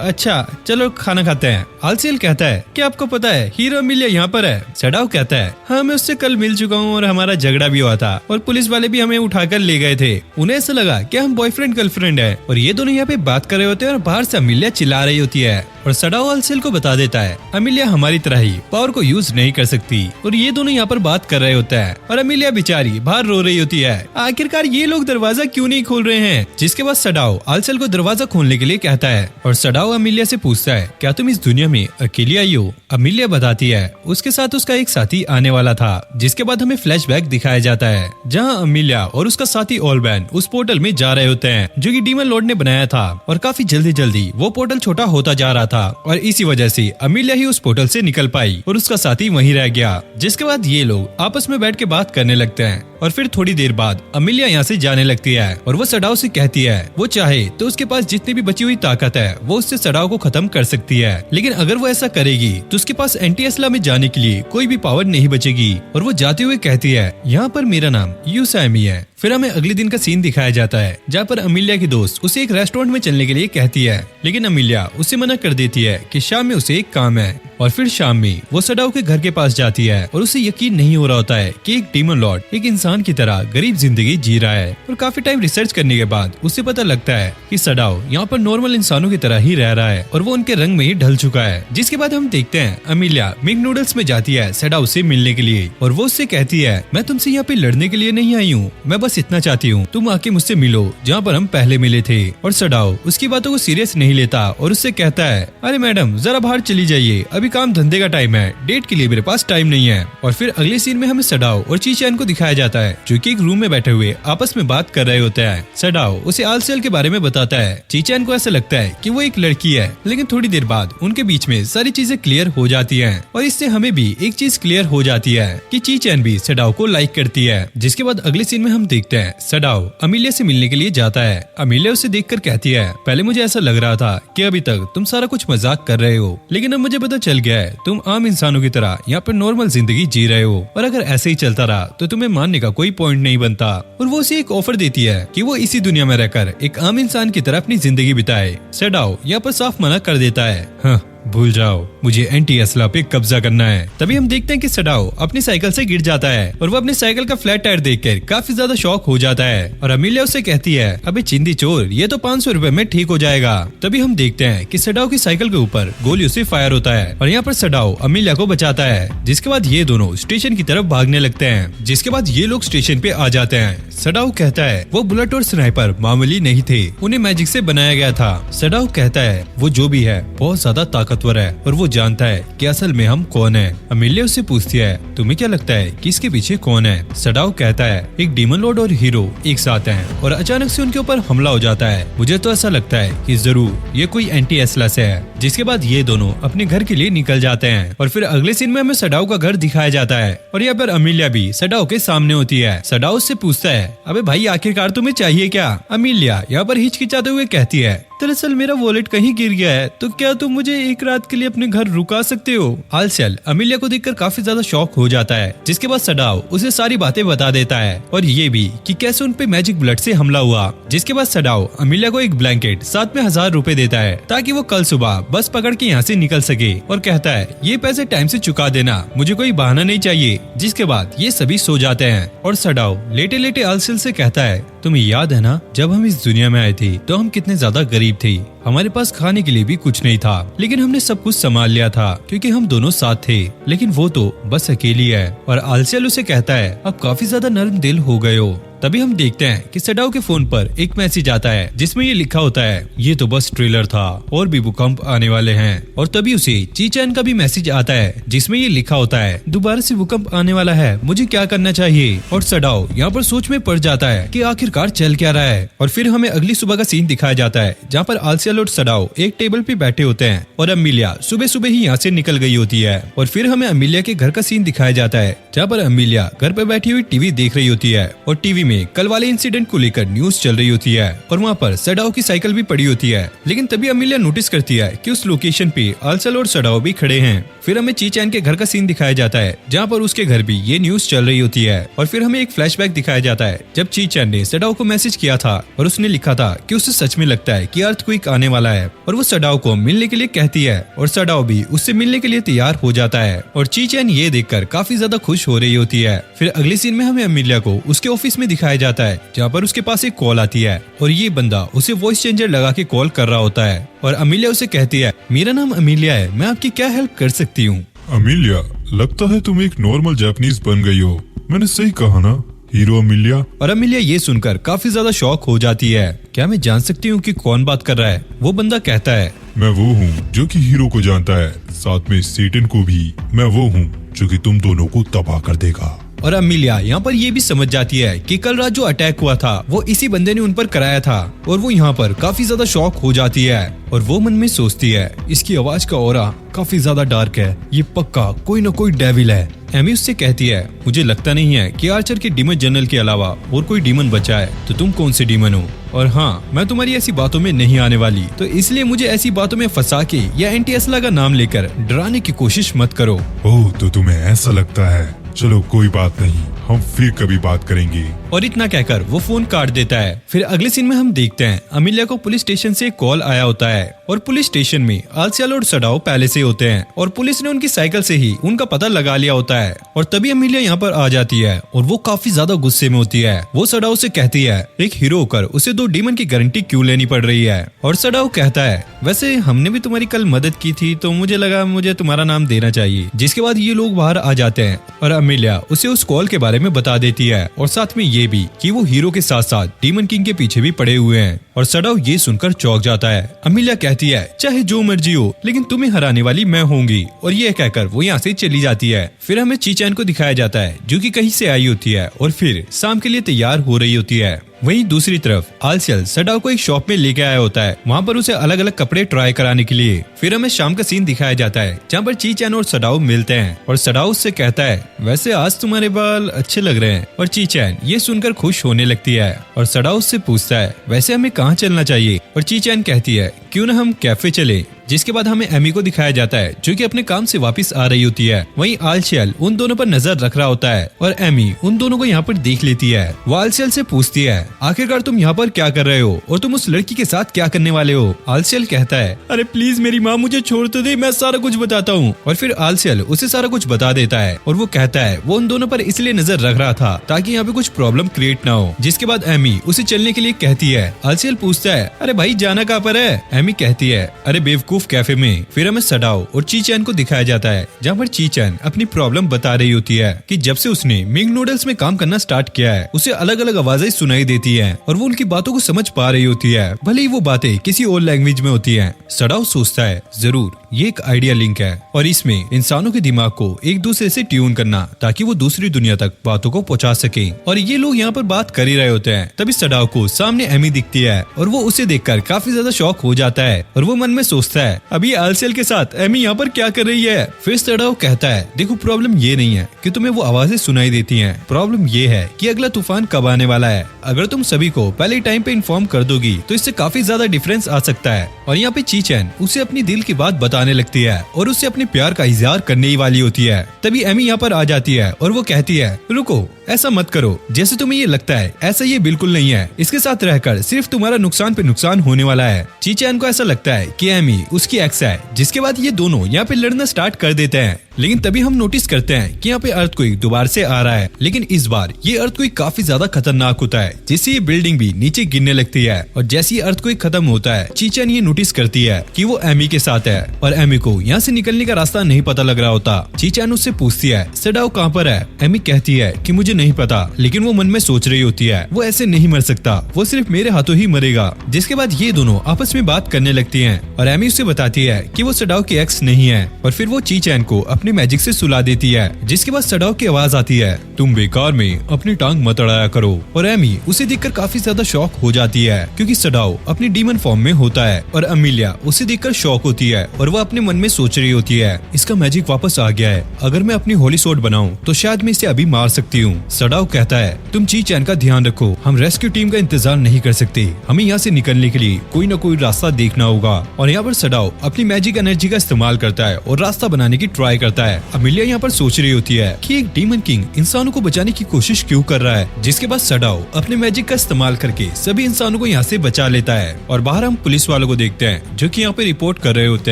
अच्छा चलो खाना खाते हैं। आलसेल कहता है क्या आपको पता है हीरो अमीलिया यहाँ पर है। सडाओ कहता है हाँ मैं उससे कल मिल चुका हूँ और हमारा झगड़ा भी हुआ था और पुलिस वाले भी हमें उठाकर ले गए थे। उन्हें ऐसा लगा कि हम बॉयफ्रेंड गर्लफ्रेंड है और ये दोनों यहाँ पे बात कर रहे होते हैं और बाहर से अमीलिया चिल्ला रही होती है। और सडाओ आलसेल को बता देता है अमीलिया हमारी तरह ही पावर को यूज नहीं कर सकती। और ये दोनों यहाँ पर बात कर रहे होते हैं और अमीलिया बेचारी बाहर रो रही होती है आखिरकार ये लोग दरवाजा क्यों नहीं खोल रहे हैं। जिसके बाद सडाओ आलसेल को दरवाजा खोलने के लिए कहता है और सडाओ अमीलिया से पूछता है क्या तुम इस दुनिया में अकेली आई हो। अमीलिया बताती है उसके साथ उसका एक साथी आने वाला था। जिसके बाद हमें फ्लैशबैक दिखाया जाता है जहाँ अमीलिया और उसका साथी ओलबैन उस पोर्टल में जा रहे होते हैं जो कि डीमन लॉर्ड ने बनाया था और काफी जल्दी वो पोर्टल छोटा होता जा रहा था और इसी वजह से अमीलिया ही उस पोर्टल से निकल पाई और उसका साथी वहीं रह गया। जिसके बाद ये लोग आपस में बैठ के बात करने लगते हैं और फिर थोड़ी देर बाद अमीलिया यहाँ से जाने लगती है और वो सडाओ से कहती है वो चाहे तो उसके पास जितनी भी बची हुई ताकत है वो उससे सडाओ को खत्म कर सकती है, लेकिन अगर वो ऐसा करेगी तो उसके पास एंटी एस्ला में जाने के लिए कोई भी पावर नहीं बचेगी। और वो जाते हुए कहती है यहाँ पर मेरा नाम यूसामी है। फिर हमें अगले दिन का सीन दिखाया जाता है जहाँ पर अमीलिया की दोस्त उसे एक रेस्टोरेंट में चलने के लिए कहती है, लेकिन अमीलिया उसे मना कर देती है कि शाम में उसे एक काम है। और फिर शाम में वो सडाओ के घर के पास जाती है और उसे यकीन नहीं हो रहा होता है कि एक डीमन लॉर्ड एक इंसान की तरह गरीब जिंदगी जी रहा है। और काफी टाइम रिसर्च करने के बाद उसे पता लगता है कि सडाओ यहाँ पर नॉर्मल इंसानों की तरह ही रह रहा है और वो उनके रंग में ही ढल चुका है। जिसके बाद हम देखते हैं अमीलिया मिंग नूडल्स में जाती है सडाओ से मिलने के लिए और वो उससे कहती है, मैं तुमसे यहाँ पे लड़ने के लिए नहीं आई हूँ, मैं बस इतना चाहती हूँ तुम आके मुझसे मिलो जहाँ पर हम पहले मिले थे। और सडाओ उसकी बातों को सीरियस नहीं लेता और उससे कहता है, अरे मैडम जरा बाहर चली जाइए, अभी काम धंधे का टाइम है, डेट के लिए मेरे पास टाइम नहीं है। और फिर अगले सीन में हमें सडाओ और ची चैन को दिखाया जाता है जो कि एक रूम में बैठे हुए आपस में बात कर रहे होते हैं। सडाओ उसे आलसेल के बारे में बताता है। ची चैन को ऐसा लगता है कि वो एक लड़की है, लेकिन थोड़ी देर बाद उनके बीच में सारी चीजें क्लियर हो जाती हैं और इससे हमें भी एक चीज क्लियर हो जाती है कि ची चैन भी सडाओ को लाइक करती है। जिसके बाद अगले सीन में हम देखते हैं सडाओ अमीलिया से मिलने के लिए जाता है। अमीलिया उसे देखकर कहती है, पहले मुझे ऐसा लग रहा था कि अभी तक तुम सारा कुछ मजाक कर रहे हो, लेकिन अब मुझे पता चल गया है तुम आम इंसानों की तरह यहाँ पर नॉर्मल जिंदगी जी रहे हो और अगर ऐसे ही चलता रहा तो तुम्हें मानने का कोई पॉइंट नहीं बनता। और वो उसे एक ऑफर देती है कि वो इसी दुनिया में रहकर एक आम इंसान की तरह अपनी जिंदगी बिताए। सडाओ यहाँ पर साफ मना कर देता है, हाँ भूल जाओ, मुझे एंटी एस्ला पे कब्जा करना है। तभी हम देखते हैं कि सडाओ अपनी साइकिल से गिर जाता है और वो अपनी साइकिल का फ्लैट टायर देखकर काफी ज्यादा शॉक हो जाता है। और अमीलिया उसे कहती है, अबे चिंदी चोर, ये तो 500 रुपए में ठीक हो जाएगा। तभी हम देखते हैं कि सडाओ की साइकिल के ऊपर गोलियों से फायर होता है और यहाँ पर सडाओ अमीलिया को बचाता है। जिसके बाद ये दोनों स्टेशन की तरफ भागने लगते हैं। जिसके बाद ये लोग स्टेशन पे आ जाते हैं। सडाओ कहता है वो बुलेट और स्नाइपर मामूली नहीं थे, उन्हें मैजिक से बनाया गया था। सडाओ कहता है वो जो भी है बहुत ज्यादा ताकतवर है और वो जानता है कि असल में हम कौन है। अमीलिया उससे पूछती है, तुम्हें क्या लगता है कि इसके पीछे कौन है? सडाओ कहता है एक डीमन लॉर्ड और हीरो एक साथ हैं और अचानक से उनके ऊपर हमला हो जाता है। मुझे तो ऐसा लगता है कि जरूर ये कोई एंटी एस्ला से है। जिसके बाद ये दोनों अपने घर के लिए निकल जाते हैं और फिर अगले सीन में हमें सडाओ का घर दिखाया जाता है और यहाँ पर अमीलिया भी सडाओ के सामने होती है। सडाओ उससे पूछता है, अबे भाई आखिरकार तुम्हें चाहिए क्या? अमीलिया यहाँ पर हिचकिचाते हुए कहती है, दरअसल मेरा वॉलेट कहीं गिर गया है, तो क्या तुम मुझे एक रात के लिए अपने घर रुका सकते हो? आलसेल अमीलिया को देखकर काफी ज्यादा शॉक हो जाता है। जिसके बाद सडाओ उसे सारी बातें बता देता है और ये भी कि कैसे उन पे मैजिक बुलेट से हमला हुआ। जिसके बाद सडाओ अमीलिया को एक ब्लैंकेट साथ में 1000 रुपए देता है ताकि वो कल सुबह बस पकड़ के यहाँ से निकल सके और कहता है ये पैसे टाइम से चुका देना, मुझे कोई बहाना नहीं चाहिए। जिसके बाद ये सभी सो जाते हैं और सडाओ लेटे लेटे आलसेल से कहता है, तुम्हें याद है ना जब हम इस दुनिया में आए थे तो हम कितने ज्यादा गरीब थे, हमारे पास खाने के लिए भी कुछ नहीं था, लेकिन हमने सब कुछ संभाल लिया था क्योंकि हम दोनों साथ थे, लेकिन वो तो बस अकेली है। और आलसेल उसे कहता है, अब काफी ज्यादा नर्म दिल हो गए हो। तभी हम देखते हैं कि सडाओ के फोन पर एक मैसेज आता है जिसमें ये लिखा होता है, ये तो बस ट्रेलर था और भी भूकंप आने वाले हैं। और तभी उसे ची चैन का भी मैसेज आता है जिसमें ये लिखा होता है, दोबारा से भूकंप आने वाला है, मुझे क्या करना चाहिए? और सडाओ यहाँ पर सोच में पड़ जाता है कि आखिरकार चल क्या रहा है। और फिर हमें अगली सुबह का सीन दिखाया जाता है जहाँ पर आलसेल और सडाओ एक टेबल पे बैठे होते हैं और अमीलिया सुबह सुबह ही यहाँ से निकल गई होती है। और फिर हमें अमीलिया के घर का सीन दिखाया जाता है जहाँ पर अमीलिया घर पर बैठी हुई टीवी देख रही होती है और टीवी में कल वाले इंसिडेंट को लेकर न्यूज चल रही होती है और वहाँ पर सडाओ की साइकिल भी पड़ी होती है। लेकिन तभी अमीलिया नोटिस करती है कि उस लोकेशन पे आलसेल और सडाओ भी खड़े हैं। फिर हमें ची चैन के घर का सीन दिखाया जाता है जहाँ पर उसके घर भी ये न्यूज चल रही होती है। और फिर हमें एक फ्लैशबैक दिखाया जाता है जब ची चैन ने सडाओ को मैसेज किया था और उसने लिखा था कि उसे सच में लगता है कि अर्थक्वेक आने वाला है और वो सडाओ को मिलने के लिए कहती है और सडाओ भी उससे मिलने के लिए तैयार हो जाता है। और ची चैन ये देखकर काफी ज्यादा खुश हो रही होती है। फिर अगले सीन में हमें अमीलिया को उसके ऑफिस में दिखाया जाता है जहाँ पर उसके पास एक कॉल आती है और ये बंदा उसे वॉइस चेंजर लगा के कॉल कर रहा होता है और अमीलिया उसे कहती है, मेरा नाम अमीलिया है, मैं आपकी क्या हेल्प कर सकती हूँ? अमीलिया, लगता है तुम एक नॉर्मल जापानीज बन गई हो, मैंने सही कहा ना हीरो अमीलिया? और अमीलिया ये सुनकर काफी ज्यादा शॉक हो जाती है। क्या मैं जान सकती हूँ कि कौन बात कर रहा है? वो बंदा कहता है, मैं वो हूँ जो कि हीरो को जानता है, साथ में सेटन को भी। मैं वो हूँ जो कि तुम दोनों को तबाह कर देगा। और अमीलिया यहाँ पर ये भी समझ जाती है कि कल रात जो अटैक हुआ था वो इसी बंदे ने उन पर कराया था और वो यहाँ पर काफी ज्यादा शॉक हो जाती है और वो मन में सोचती है, इसकी आवाज का ऑरा काफी ज्यादा डार्क है, ये पक्का कोई न कोई डेविल है। एमी उससे कहती है, मुझे लगता नहीं है कि आर्चर के डीमन जनरल के अलावा और कोई डीमन बचा है, तो तुम कौन से डीमन हो? और हाँ, मैं तुम्हारी ऐसी बातों में नहीं आने वाली, तो इसलिए मुझे ऐसी बातों में फंसा के या एंटी एस्ला का नाम लेकर डराने की कोशिश मत करो। ओह, तो तुम्हें ऐसा लगता है? चलो कोई बात नहीं, हम फिर कभी बात करेंगे। और इतना कहकर वो फोन काट देता है। फिर अगले सीन में हम देखते हैं अमीलिया को पुलिस स्टेशन से कॉल आया होता है और पुलिस स्टेशन में आलसियल और सडाओ पहले से होते हैं और पुलिस ने उनकी साइकिल से ही उनका पता लगा लिया होता है। और तभी अमीलिया यहाँ पर आ जाती है और वो काफी ज्यादा गुस्से में होती है। वो सडाओ से कहती है एक हीरो होकर उसे 2 डीमन की गारंटी क्यों लेनी पड़ रही है। और सडाओ कहता है वैसे हमने भी तुम्हारी कल मदद की थी तो मुझे लगा मुझे तुम्हारा नाम देना चाहिए। जिसके बाद ये लोग बाहर आ जाते हैं और अमीलिया उसे उस कॉल के बारे में बता देती है और साथ में ये भी कि वो हीरो के साथ साथ डीमन किंग के पीछे भी पड़े हुए हैं। और सडाओ ये सुनकर चौंक जाता है। अमीलिया कहती है चाहे जो मर्जी हो लेकिन तुम्हें हराने वाली मैं होंगी। और ये कहकर वो यहाँ से चली जाती है। फिर हमें चीचैन को दिखाया जाता है जो कि कहीं से आई होती है और फिर शाम के लिए तैयार हो रही होती है। वहीं दूसरी तरफ आलसियल सडाओ को एक शॉप में लेके आया होता है, वहाँ पर उसे अलग अलग कपड़े ट्राई कराने के लिए। फिर हमें शाम का सीन दिखाया जाता है जहाँ पर चीचैन और सडाओ मिलते हैं और सडाओ उससे कहता है वैसे आज तुम्हारे बाल अच्छे लग रहे हैं। और चीचैन ये सुनकर खुश होने लगती है और सडाओ उससे पूछता है वैसे हमें कहाँ चलना चाहिए। और चीचैन कहती है क्यों ना हम कैफे चले। जिसके बाद हमें एमी को दिखाया जाता है जो कि अपने काम से वापस आ रही होती है। वहीं आलसियल उन दोनों पर नजर रख रहा होता है और एमी उन दोनों को यहाँ पर देख लेती है। वो आलसियल से पूछती है आखिरकार तुम यहाँ पर क्या कर रहे हो और तुम उस लड़की के साथ क्या करने वाले हो। आलसियल कहता है अरे प्लीज मेरी माँ मुझे छोड़ तो दे, मैं सारा कुछ बताता हूँ। और फिर आलसियल उसे सारा कुछ बता देता है और वो कहता है वो उन दोनों पर इसलिए नजर रख रहा था ताकि यहाँ पे कुछ प्रॉब्लम क्रिएट ना हो। जिसके बाद एमी उसे चलने के लिए कहती है। आलसियल पूछता है अरे भाई जाना कहाँ पर है। एमी कहती है अरे बेवकूफ कैफे में। फिर हमें सडाओ और चीचैन को दिखाया जाता है जहाँ पर चीचैन अपनी प्रॉब्लम बता रही होती है कि जब से उसने मिंग नूडल्स में काम करना स्टार्ट किया है उसे अलग अलग आवाजें सुनाई देती हैं और वो उनकी बातों को समझ पा रही होती है भले ही वो बातें किसी और लैंग्वेज में होती हैं। सडाओ सोचता है जरूर ये एक आइडिया लिंक है और इसमें इंसानों के दिमाग को एक दूसरे से ट्यून करना ताकि वो दूसरी दुनिया तक बातों को पहुंचा सके। और ये लोग यहाँ पर बात कर ही रहे होते हैं तभी सडाओ को सामने एमी दिखती है और वो उसे देखकर काफी ज्यादा शॉक हो जाता है और वो मन में सोचता है अभी आलसियल के साथ एमी यहाँ पर क्या कर रही है। फिर सडाओ कहता है देखो प्रॉब्लम ये नहीं है कि तुम्हें वो आवाजें सुनाई देती हैं, प्रॉब्लम ये है कि अगला तूफान कब आने वाला है। अगर तुम सभी को पहले टाइम पे इन्फॉर्म कर दोगी तो इससे काफी ज्यादा डिफरेंस आ सकता है। और यहाँ पे चीचैन उसे अपनी दिल की बात बताने लगती है और उससे अपने प्यार का इजहार करने ही वाली होती है। तभी एमी यहाँ पर आ जाती है और वो कहती है रुको ऐसा मत करो, जैसे तुम्हें ये लगता है ऐसा ये बिल्कुल नहीं है, इसके साथ रहकर सिर्फ तुम्हारा नुकसान पे नुकसान होने वाला है। चीचैन को ऐसा लगता है कि एमी उसकी एक्स है। जिसके बाद ये दोनों यहाँ पे लड़ना स्टार्ट कर देते हैं। लेकिन तभी हम नोटिस करते हैं कि यहाँ पे अर्थक्वेक दोबारा से आ रहा है, लेकिन इस बार ये अर्थक्वेक काफी ज्यादा खतरनाक होता है जिससे ये बिल्डिंग भी नीचे गिरने लगती है। और जैसे ही अर्थक्वेक खत्म होता है चीचैन ये नोटिस करती है कि वो एमी के साथ है और एमी को यहाँ से निकलने का रास्ता नहीं पता लग रहा होता। चीचैन उससे पूछती है सडाओ कहाँ पर है। एमी कहती है कि मुझे नहीं पता, लेकिन वो मन में सोच रही होती है वो ऐसे नहीं मर सकता, वो सिर्फ मेरे हाथों ही मरेगा। जिसके बाद ये दोनों आपस में बात करने लगती हैं और एमी उसे बताती है कि वो सडाओ की एक्स नहीं है और फिर वो चीचैन को अपने मैजिक से सुला देती है। जिसके बाद सडाओ की आवाज आती है तुम बेकार में अपनी टांग मत अड़ाया करो। और एमी उसे देखकर काफी ज्यादा शॉक हो जाती है क्योंकि सडाओ अपनी डीमन फॉर्म में होता है और अमीलिया उसे देखकर शॉक होती है और वो अपने मन में सोच रही होती है इसका मैजिक वापस आ गया है, अगर मैं अपनी होली सोर्ड बनाऊं तो शायद मैं इसे अभी मार सकती हूँ। सडाओ कहता है तुम चीचैन का ध्यान रखो, हम रेस्क्यू टीम का इंतजार नहीं कर सकते, हमें यहाँ से निकलने के लिए कोई न कोई रास्ता देखना होगा। और यहाँ पर सडाओ अपनी मैजिक एनर्जी का इस्तेमाल करता है और रास्ता बनाने की ट्राई करता है। अमीलिया यहाँ पर सोच रही होती है कि एक डीमन किंग इंसानों को बचाने की कोशिश क्यों कर रहा है। जिसके बाद सडाओ अपने मैजिक का इस्तेमाल करके सभी इंसानों को यहाँ से बचा लेता है। और बाहर हम पुलिस वालों को देखते हैं जो कि यहाँ पे रिपोर्ट कर रहे होते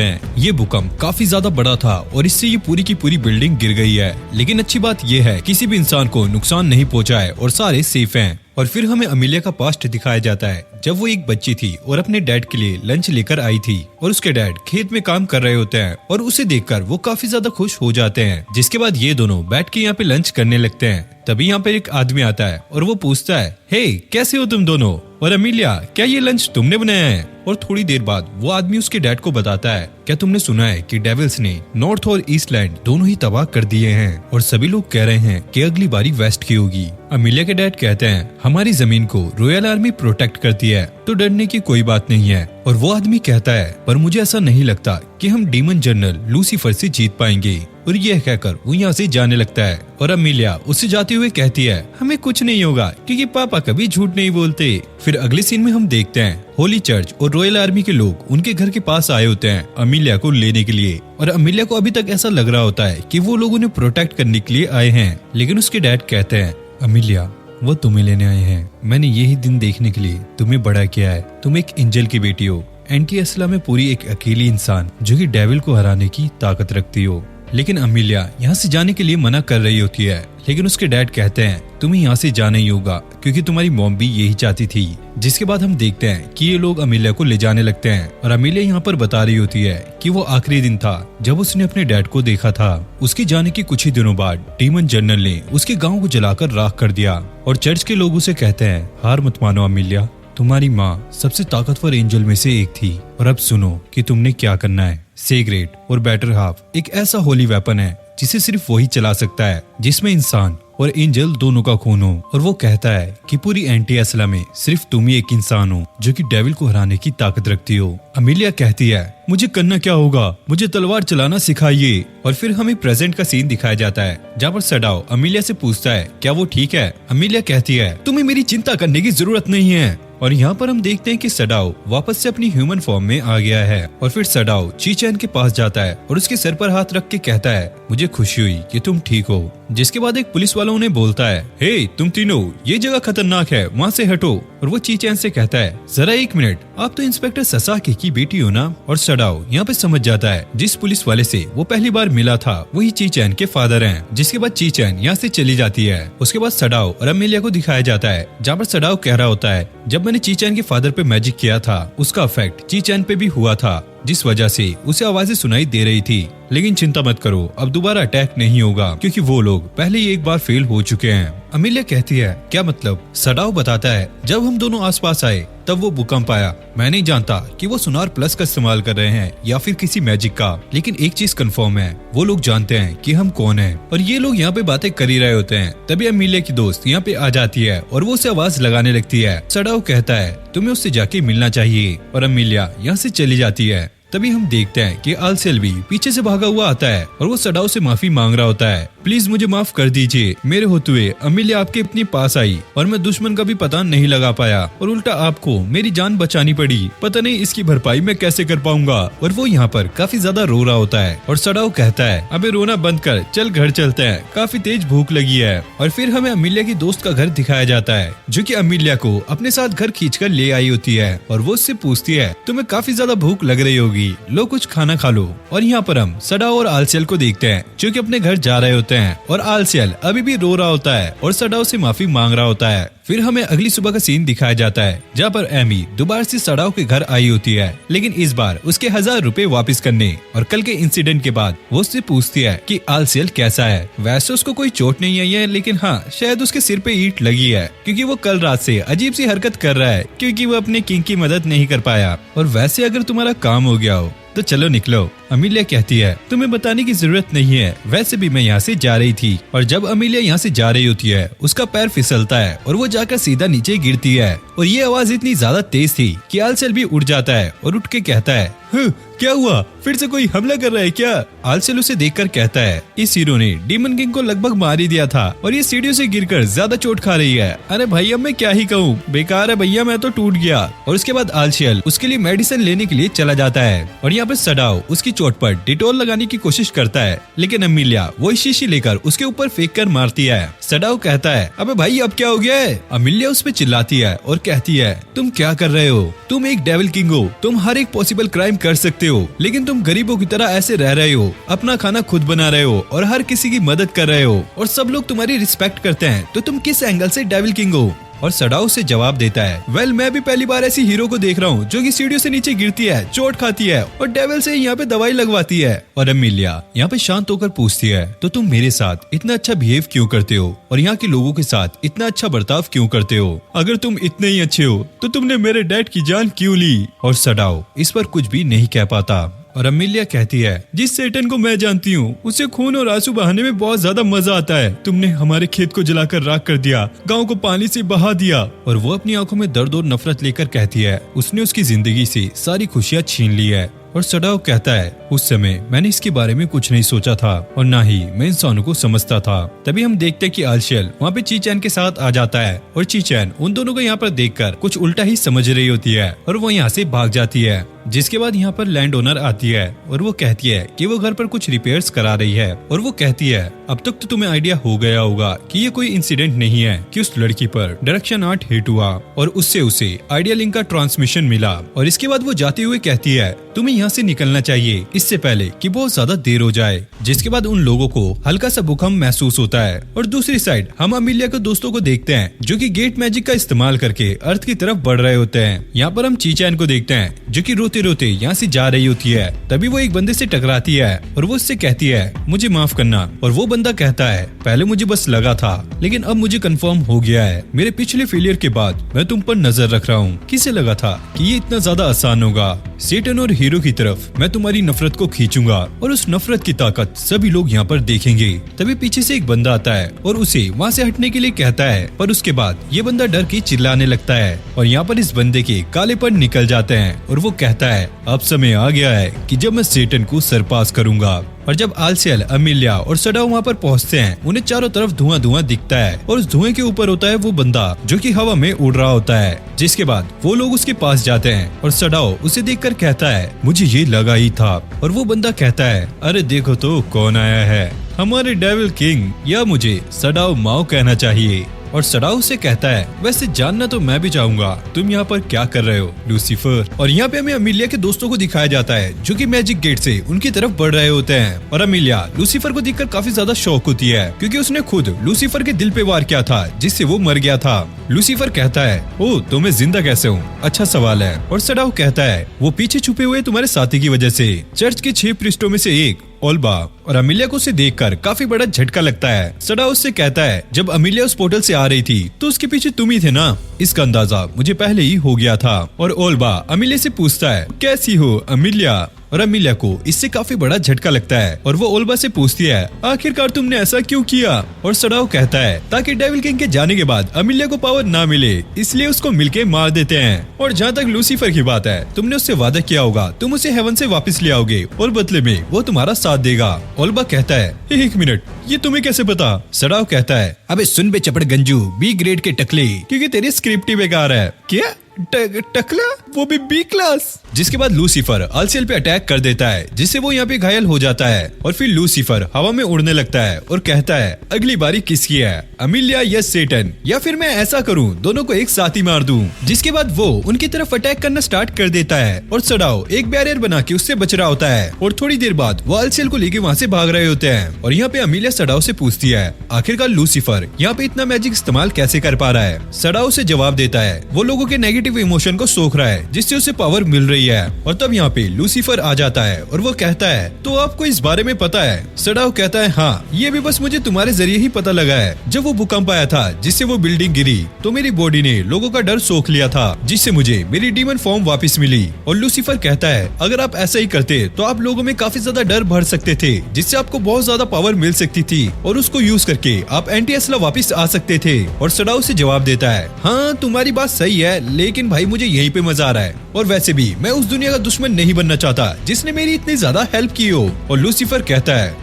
हैं ये भूकंप काफी ज्यादा बड़ा था और इससे ये पूरी की पूरी बिल्डिंग गिर गई है, लेकिन अच्छी बात ये है किसी भी इंसान को नुकसान नहीं पहुंचा है और सारे सेफ हैं। और फिर हमें अमीलिया का पास्ट दिखाया जाता है जब वो एक बच्ची थी और अपने डैड के लिए लंच लेकर आई थी और उसके डैड खेत में काम कर रहे होते हैं और उसे देखकर वो काफी ज्यादा खुश हो जाते हैं। जिसके बाद ये दोनों बैठ के यहाँ पे लंच करने लगते हैं। तभी यहाँ पे एक आदमी आता है और वो पूछता है हे कैसे हो तुम दोनों, और अमीलिया क्या ये लंच तुमने बनाया है। और थोड़ी देर बाद वो आदमी उसके डैड को बताता है क्या तुमने सुना है कि डेविल्स ने नॉर्थ और ईस्ट लैंड दोनों ही तबाह कर दिए हैं और सभी लोग कह रहे हैं कि अगली बारी वेस्ट की होगी। अमीलिया के डैड कहते हैं हमारी जमीन को रॉयल आर्मी प्रोटेक्ट करती है तो डरने की कोई बात नहीं है। और वो आदमी कहता है पर मुझे ऐसा नहीं लगता कि हम डीमन जनरल लूसीफर से जीत पाएंगे। और यह कहकर वो यहाँ से जाने लगता है और अमीलिया उससे जाते हुए कहती है हमें कुछ नहीं होगा क्योंकि पापा कभी झूठ नहीं बोलते। फिर अगले सीन में हम देखते हैं होली चर्च और रॉयल आर्मी के लोग उनके घर के पास आए होते हैं अमीलिया को लेने के लिए। और अमीलिया को अभी तक ऐसा लग रहा होता है कि वो लोग उन्हें प्रोटेक्ट करने के लिए आए हैं, लेकिन उसके डैड कहते हैं अमीलिया, वो तुम्हें लेने आए हैं। मैंने यही दिन देखने के लिए तुम्हें बड़ा किया है। तुम एक एंजल की बेटी हो। एंटी असला में पूरी एक अकेली इंसान जो कि डेविल को हराने की ताकत रखती हो। लेकिन अमीलिया यहाँ से जाने के लिए मना कर रही होती है, लेकिन उसके डैड कहते हैं तुम्हें यहाँ से जाना ही होगा क्योंकि तुम्हारी मॉम भी यही चाहती थी। जिसके बाद हम देखते हैं कि ये लोग अमीलिया को ले जाने लगते हैं और अमीलिया यहाँ पर बता रही होती है कि वो आखिरी दिन था जब उसने अपने डैड को देखा था। उसके जाने के कुछ ही दिनों बाद डीमन जनरल ने उसके गाँव को जलाकर राख कर दिया और चर्च के लोग उसे कहते हैं हार मत मानो अमीलिया, तुम्हारी माँ सबसे ताकतवर एंजल में से एक थी और अब सुनो कि तुमने क्या करना है। सेग्रेट और बेटर हाफ एक ऐसा होली वेपन है जिसे सिर्फ वही चला सकता है जिसमें इंसान और एंजल दोनों का खून हो। और वो कहता है कि पूरी एंटी असला में सिर्फ तुम ही एक इंसान हो जो कि डेविल को हराने की ताकत रखती हो। अमीलिया कहती है मुझे करना क्या होगा, मुझे तलवार चलाना सिखाइए। और फिर हमें प्रेजेंट का सीन दिखाया जाता है जहाँ पर सडाओ अमीलिया से पूछता है क्या वो ठीक है। अमीलिया कहती है तुम्हें मेरी चिंता करने की जरूरत नहीं है। और यहाँ पर हम देखते हैं कि सडाओ वापस से अपनी ह्यूमन फॉर्म में आ गया है और फिर सडाओ ची चैन के पास जाता है और उसके सर पर हाथ रख के कहता है मुझे खुशी हुई कि तुम ठीक हो। जिसके बाद एक पुलिस वाला उन्हें बोलता है हे तुम तीनों, ये जगह खतरनाक है, वहाँ से हटो। और वो ची चैन से कहता है जरा एक मिनट, आप तो इंस्पेक्टर ससाकी की बेटी हो ना। और सडाओ यहाँ पे समझ जाता है जिस पुलिस वाले से वो पहली बार मिला था वही ची चैन के फादर हैं। जिसके बाद ची चैन यहाँ से चली जाती है। उसके बाद सडाओ और अमीलिया को दिखाया जाता है जहाँ पर सडाओ कह रहा होता है जब मैंने ची चैन के फादर पे मैजिक किया था उसका इफेक्ट ची चैन पे भी हुआ था जिस वजह से उसे आवाजें सुनाई दे रही थी। लेकिन चिंता मत करो, अब दोबारा अटैक नहीं होगा क्योंकि वो लोग पहले ही एक बार फेल हो चुके हैं। अमीलिया कहती है क्या मतलब। सडाओ बताता है जब हम दोनों आसपास आए तब वो भूकंप आया। मैं नहीं जानता कि वो सोनार प्लस का इस्तेमाल कर रहे हैं या फिर किसी मैजिक का, लेकिन एक चीज कंफर्म है वो लोग जानते हैं कि हम कौन हैं। और ये लोग यहाँ पे बातें कर ही रहे होते हैं तभी अमीलिया की दोस्त यहाँ पे आ जाती है और वो उसे आवाज लगाने लगती है। सडाओ कहता है तुम्हें उससे जाके मिलना चाहिए और अमीलिया यहाँ से चली जाती है। तभी हम देखते हैं कि आलसेल भी पीछे से भागा हुआ आता है और वो सडाओ से माफी मांग रहा होता है प्लीज मुझे माफ कर दीजिए, मेरे होते हुए अमीलिया आपके अपने पास आई और मैं दुश्मन का भी पता नहीं लगा पाया और उल्टा आपको मेरी जान बचानी पड़ी, पता नहीं इसकी भरपाई मैं कैसे कर पाऊंगा। और वो यहाँ पर काफी ज्यादा रो रहा होता है और सडाओ कहता है अबे रोना बंद कर, चल घर चलते हैं, काफी तेज भूख लगी है। और फिर हमें अमीलिया की दोस्त का घर दिखाया जाता है जो कि अमीलिया को अपने साथ घर खींचकर ले आई होती है और वो उससे पूछती है तुम्हें काफी ज्यादा भूख लग रही होगी, लो कुछ खाना खा लो। और यहाँ पर हम सडाओ और आलसेल को देखते हैं जो कि अपने घर जा रहे होते हैं और आलसेल अभी भी रो रहा होता है और सडाओ से माफी मांग रहा होता है। फिर हमें अगली सुबह का सीन दिखाया जाता है जहाँ पर एमी दोबारा से सडाओ के घर आई होती है, लेकिन इस बार उसके 1000 रुपए वापस करने। और कल के इंसिडेंट के बाद वो उससे पूछती है कि आलसेल कैसा है। वैसे उसको कोई चोट नहीं आई है, लेकिन हाँ शायद उसके सिर पे ईंट लगी है क्योंकि वो कल रात से अजीब सी हरकत कर रहा है क्योंकि वो अपने किंग की मदद नहीं कर पाया। और वैसे अगर तुम्हारा काम हो गया हो तो चलो निकलो। अमीलिया कहती है तुम्हें बताने की जरूरत नहीं है, वैसे भी मैं यहाँ से जा रही थी। और जब अमीलिया यहाँ से जा रही होती है उसका पैर फिसलता है और वो जाकर सीधा नीचे गिरती है और ये आवाज इतनी ज्यादा तेज थी कि आलसेल भी उठ जाता है और उठ के कहता है क्या हुआ, फिर से कोई हमला कर रहा है क्या। आलसेल उसे देखकर कहता है इस हीरो ने डीमन किंग को लगभग मार ही दिया था और ये सीढ़ियों से गिरकर ज्यादा चोट खा रही है। अरे भैया मैं क्या ही कहूँ, बेकार है भैया, मैं तो टूट गया। और उसके बाद आलसेल उसके लिए मेडिसिन लेने के लिए चला जाता है और यहाँ पे सडाओ उसकी चोट पर डिटोल लगाने की कोशिश करता है, लेकिन अमीलिया वही शीशी लेकर उसके ऊपर फेंक कर मारती है। सडाओ कहता है अबे भाई अब क्या हो गया है। अमीलिया उस पर चिल्लाती है और कहती है तुम क्या कर रहे हो, तुम एक डेविल किंग हो, तुम हर एक पॉसिबल क्राइम कर सकते हो, लेकिन तुम गरीबों की तरह ऐसे रह रहे हो, अपना खाना खुद बना रहे हो और हर किसी की मदद कर रहे हो और सब लोग तुम्हारी रिस्पेक्ट करते हैं, तो तुम किस एंगल से डेविल किंग हो। और सडाओ से जवाब देता है वेल मैं भी पहली बार ऐसी हीरो को देख रहा हूँ जो कि सीढ़ियों से नीचे गिरती है, चोट खाती है और डेविल से यहाँ पे दवाई लगवाती है। और अमीलिया यहाँ पे शांत होकर पूछती है तो तुम मेरे साथ इतना अच्छा बिहेव क्यों करते हो और यहाँ के लोगों के साथ इतना अच्छा बर्ताव क्यों करते हो। अगर तुम इतने ही अच्छे हो तो तुमने मेरे डैड की जान क्यों ली। और सडाओ इस पर कुछ भी नहीं कह पाता। और अमीलिया कहती है जिस सेटन को मैं जानती हूँ उसे खून और आंसू बहाने में बहुत ज्यादा मजा आता है। तुमने हमारे खेत को जलाकर राख कर दिया, गांव को पानी से बहा दिया। और वो अपनी आंखों में दर्द और नफरत लेकर कहती है उसने उसकी जिंदगी से सारी खुशियाँ छीन ली है। और सडाओ कहता है उस समय मैंने इसके बारे में कुछ नहीं सोचा था और ना ही मैं इंसानों को समझता था। तभी हम देखते हैं कि आलसेल वहाँ पे ची चैन के साथ आ जाता है और ची चैन उन दोनों को यहाँ पर देखकर कुछ उल्टा ही समझ रही होती है और वो यहाँ से भाग जाती है। जिसके बाद यहाँ पर लैंड ओनर आती है और वो कहती है कि वो घर पर कुछ रिपेयर्स करा रही है और वो कहती है अब तक तो तुम्हें आइडिया हो गया होगा कि ये कोई इंसिडेंट नहीं है कि उस लड़की पर डायरेक्शन 8 हिट हुआ और उससे उसे आइडिया लिंक का ट्रांसमिशन मिला। और इसके बाद वो जाते हुए कहती है तुम्हें यहाँ से निकलना चाहिए इससे पहले कि बहुत ज्यादा देर हो जाए। जिसके बाद उन लोगों को हल्का सा भूकंप महसूस होता है और दूसरी साइड हम अमिलिया के दोस्तों को देखते हैं जो कि गेट मैजिक का इस्तेमाल करके अर्थ की तरफ बढ़ रहे होते हैं। यहाँ पर हम चीचैन को देखते हैं जो कि रोते रोते यहाँ से जा रही होती है। तभी वो एक बंदे से टकराती है और वो उससे कहती है मुझे माफ करना। और वो बंदा कहता है पहले मुझे बस लगा था लेकिन अब मुझे कंफर्म हो गया है, मेरे पिछले फेलियर के बाद मैं तुम पर नजर रख रहा हूँ। किसे लगा था कि ये इतना ज्यादा आसान होगा? सेटन और हीरो की तरफ मैं तुम्हारी नफरत को खींचूंगा और उस नफरत की ताकत सभी लोग यहाँ पर देखेंगे। तभी पीछे से एक बंदा आता है और उसे वहाँ से हटने के लिए कहता है पर उसके बाद ये बंदा डर के चिल्लाने लगता है और यहाँ पर इस बंदे के कालेपन निकल जाते हैं और वो कहता है अब समय आ गया है कि जब मैं सेटन को सरपास करूंगा। और जब आलसियल, अमिलिया और सडाओ वहाँ पर पहुँचते हैं उन्हें चारों तरफ धुआं धुआं दिखता है और उस धुएं के ऊपर होता है वो बंदा जो कि हवा में उड़ रहा होता है। जिसके बाद वो लोग उसके पास जाते हैं और सडाओ उसे देखकर कहता है मुझे ये लगा ही था। और वो बंदा कहता है अरे देखो तो कौन आया है, हमारे डेविल किंग, या मुझे सडाओ माओ कहना चाहिए। और सडाओ से कहता है वैसे जानना तो मैं भी चाहूंगा तुम यहाँ पर क्या कर रहे हो लूसीफर। और यहाँ पे हमें अमिलिया के दोस्तों को दिखाया जाता है जो कि मैजिक गेट से उनकी तरफ बढ़ रहे होते हैं। और अमिलिया लूसीफर को देखकर काफी ज्यादा शौक होती है क्योंकि उसने खुद लूसीफर के दिल पे वार किया था जिससे वो मर गया था। लूसीफर कहता है ओ तो मैं जिंदा कैसे हूँ, अच्छा सवाल है। और सडाओ कहता है वो पीछे छुपे हुए तुम्हारे साथी की वजह से। चर्च के 6 पृष्ठों में से एक ओल्बा। और अमिलिया को उसे देखकर काफी बड़ा झटका लगता है। सडाओ उससे कहता है जब अमिलिया उस पोर्टल से आ रही थी तो उसके पीछे तुम ही थे ना, इसका अंदाजा मुझे पहले ही हो गया था। और ओल्बा अमिलिया से पूछता है कैसी हो अमिलिया। और अमिलिया को इससे काफी बड़ा झटका लगता है और वो ओल्बा से पूछती है आखिरकार तुमने ऐसा क्यों किया। और सडाओ कहता है ताकि डेविल किंग के जाने के बाद अमिलिया को पावर ना मिले इसलिए उसको मिलके मार देते हैं। और जहाँ तक लूसीफर की बात है तुमने उससे वादा किया होगा तुम उसे हेवन से वापस ले आओगे और बदले में वो तुम्हारा साथ देगा। ओल्बा कहता है 1 मिनट ये तुम्हें कैसे पता। सडाओ कहता है अबे सुन बे चपड़ गंजू, बी ग्रेड के टकले, क्योंकि तेरी स्क्रिप्ट ही बेकार है। क्या टकला, वो भी बी क्लास। जिसके बाद लूसीफर आलसियल पे अटैक कर देता है जिससे वो यहाँ पे घायल हो जाता है। और फिर लूसीफर हवा में उड़ने लगता है और कहता है अगली बारी किसकी है, अमिलिया या सेटन, या फिर मैं ऐसा करूँ दोनों को एक साथ ही मार दूं। जिसके बाद वो उनकी तरफ अटैक करना स्टार्ट कर देता है और सडाओ एक बैरियर बना के उससे बच रहा होता है। और थोड़ी देर बाद वो आलसियल को लेके वहाँ से भाग रहे होते हैं। और यहाँ पे अमिलिया सडाओ से पूछती है आखिरकार लूसीफर यहाँ पे इतना मैजिक इस्तेमाल कैसे कर पा रहा है। सडाओ से जवाब देता है वो लोगों के नेगेटिव इमोशन को सोख रहा है जिससे उसे पावर मिल रही है। और तब यहाँ पे लूसीफर आ जाता है और वो कहता है तो आपको इस बारे में पता है। सडाओ कहता है हाँ ये भी बस मुझे तुम्हारे जरिए ही पता लगा है। जब वो भूकंप आया था जिससे वो बिल्डिंग गिरी तो मेरी बॉडी ने लोगों का डर सोख लिया था जिससे मुझे मेरी डीमन फॉर्म वापस मिली। और लूसीफर कहता है अगर आप ऐसा ही करते तो आप लोगों में काफी ज्यादा डर भर सकते थे जिससे आपको बहुत ज्यादा पावर मिल सकती थी और उसको यूज करके आप एंटी एस्ला वापस आ सकते थे। और सडाओ से जवाब देता है हाँ तुम्हारी बात सही है लेकिन भाई मुझे यहीं पे मजा आ रहा है और वैसे भी मैं उस दुनिया का दुश्मन नहीं बनना चाहता जिसने मेरी इतनी ज्यादा हेल्प की हो। और लूसीफर कहता है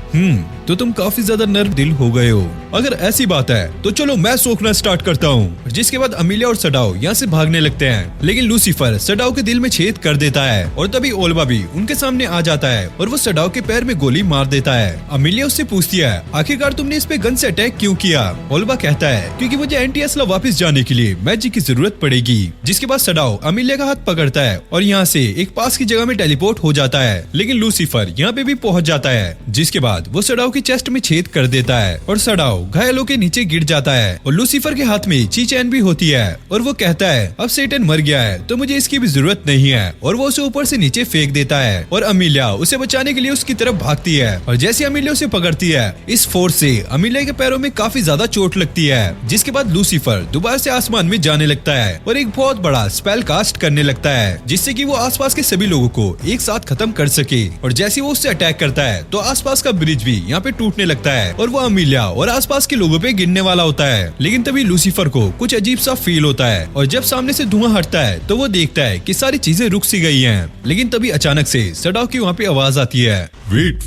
तो तुम काफी ज्यादा नर्व दिल हो गए हो, अगर ऐसी बात है तो चलो मैं सोखना स्टार्ट करता हूँ। जिसके बाद अमिलिया और सडाओ यहाँ से भागने लगते हैं लेकिन लूसीफर सडाओ के दिल में छेद कर देता है और तभी ओल्बा भी उनके सामने आ जाता है और वो सडाओ के पैर में गोली मार देता है। अमिलिया उससे पूछती है आखिरकार तुमने इस पे गन से अटैक क्यों किया। ओल्बा कहता है क्योंकि मुझे एंटी एस्ला वापस जाने के लिए मैजिक की जरूरत पड़ेगी। जिसके बाद सडाओ अमिलिया का हाथ पकड़ता है और यहाँ से एक पास की जगह में टेलीपोर्ट हो जाता है लेकिन लूसीफर यहाँ पे भी पहुंच जाता है। जिसके बाद वो सडाओ की चेस्ट में छेद कर देता है और सडाओ घायलों के नीचे गिर जाता है। और लूसीफर के हाथ में चीचैन भी होती है और वो कहता है अब सेटन मर गया है तो मुझे इसकी भी जरूरत नहीं है और वो उसे ऊपर से नीचे फेंक देता है। और अमिलिया उसे बचाने के लिए उसकी तरफ भागती है और जैसे अमिलिया उसे पकड़ती है इस फोर्स से अमिलिया के पैरों में काफी ज्यादा चोट लगती है। जिसके बाद लूसीफर दोबारा से आसमान में जाने लगता है और एक बहुत बड़ा स्पेल कास्ट करने लगता है जिससे कि वो आसपास के सभी लोगों को एक साथ खत्म कर सके। और जैसे वो उससे अटैक करता है तो आसपास का ब्रिज भी यहाँ पे टूटने लगता है और वो अमिलिया और आसपास के लोगों पे गिरने वाला होता है। लेकिन तभी लूसीफर को कुछ अजीब सा फील होता है और जब सामने से धुआं हटता है तो वो देखता है कि सारी चीजें रुक सी गई हैं। लेकिन तभी अचानक से सडाओ की वहाँ पे आवाज आती है वेट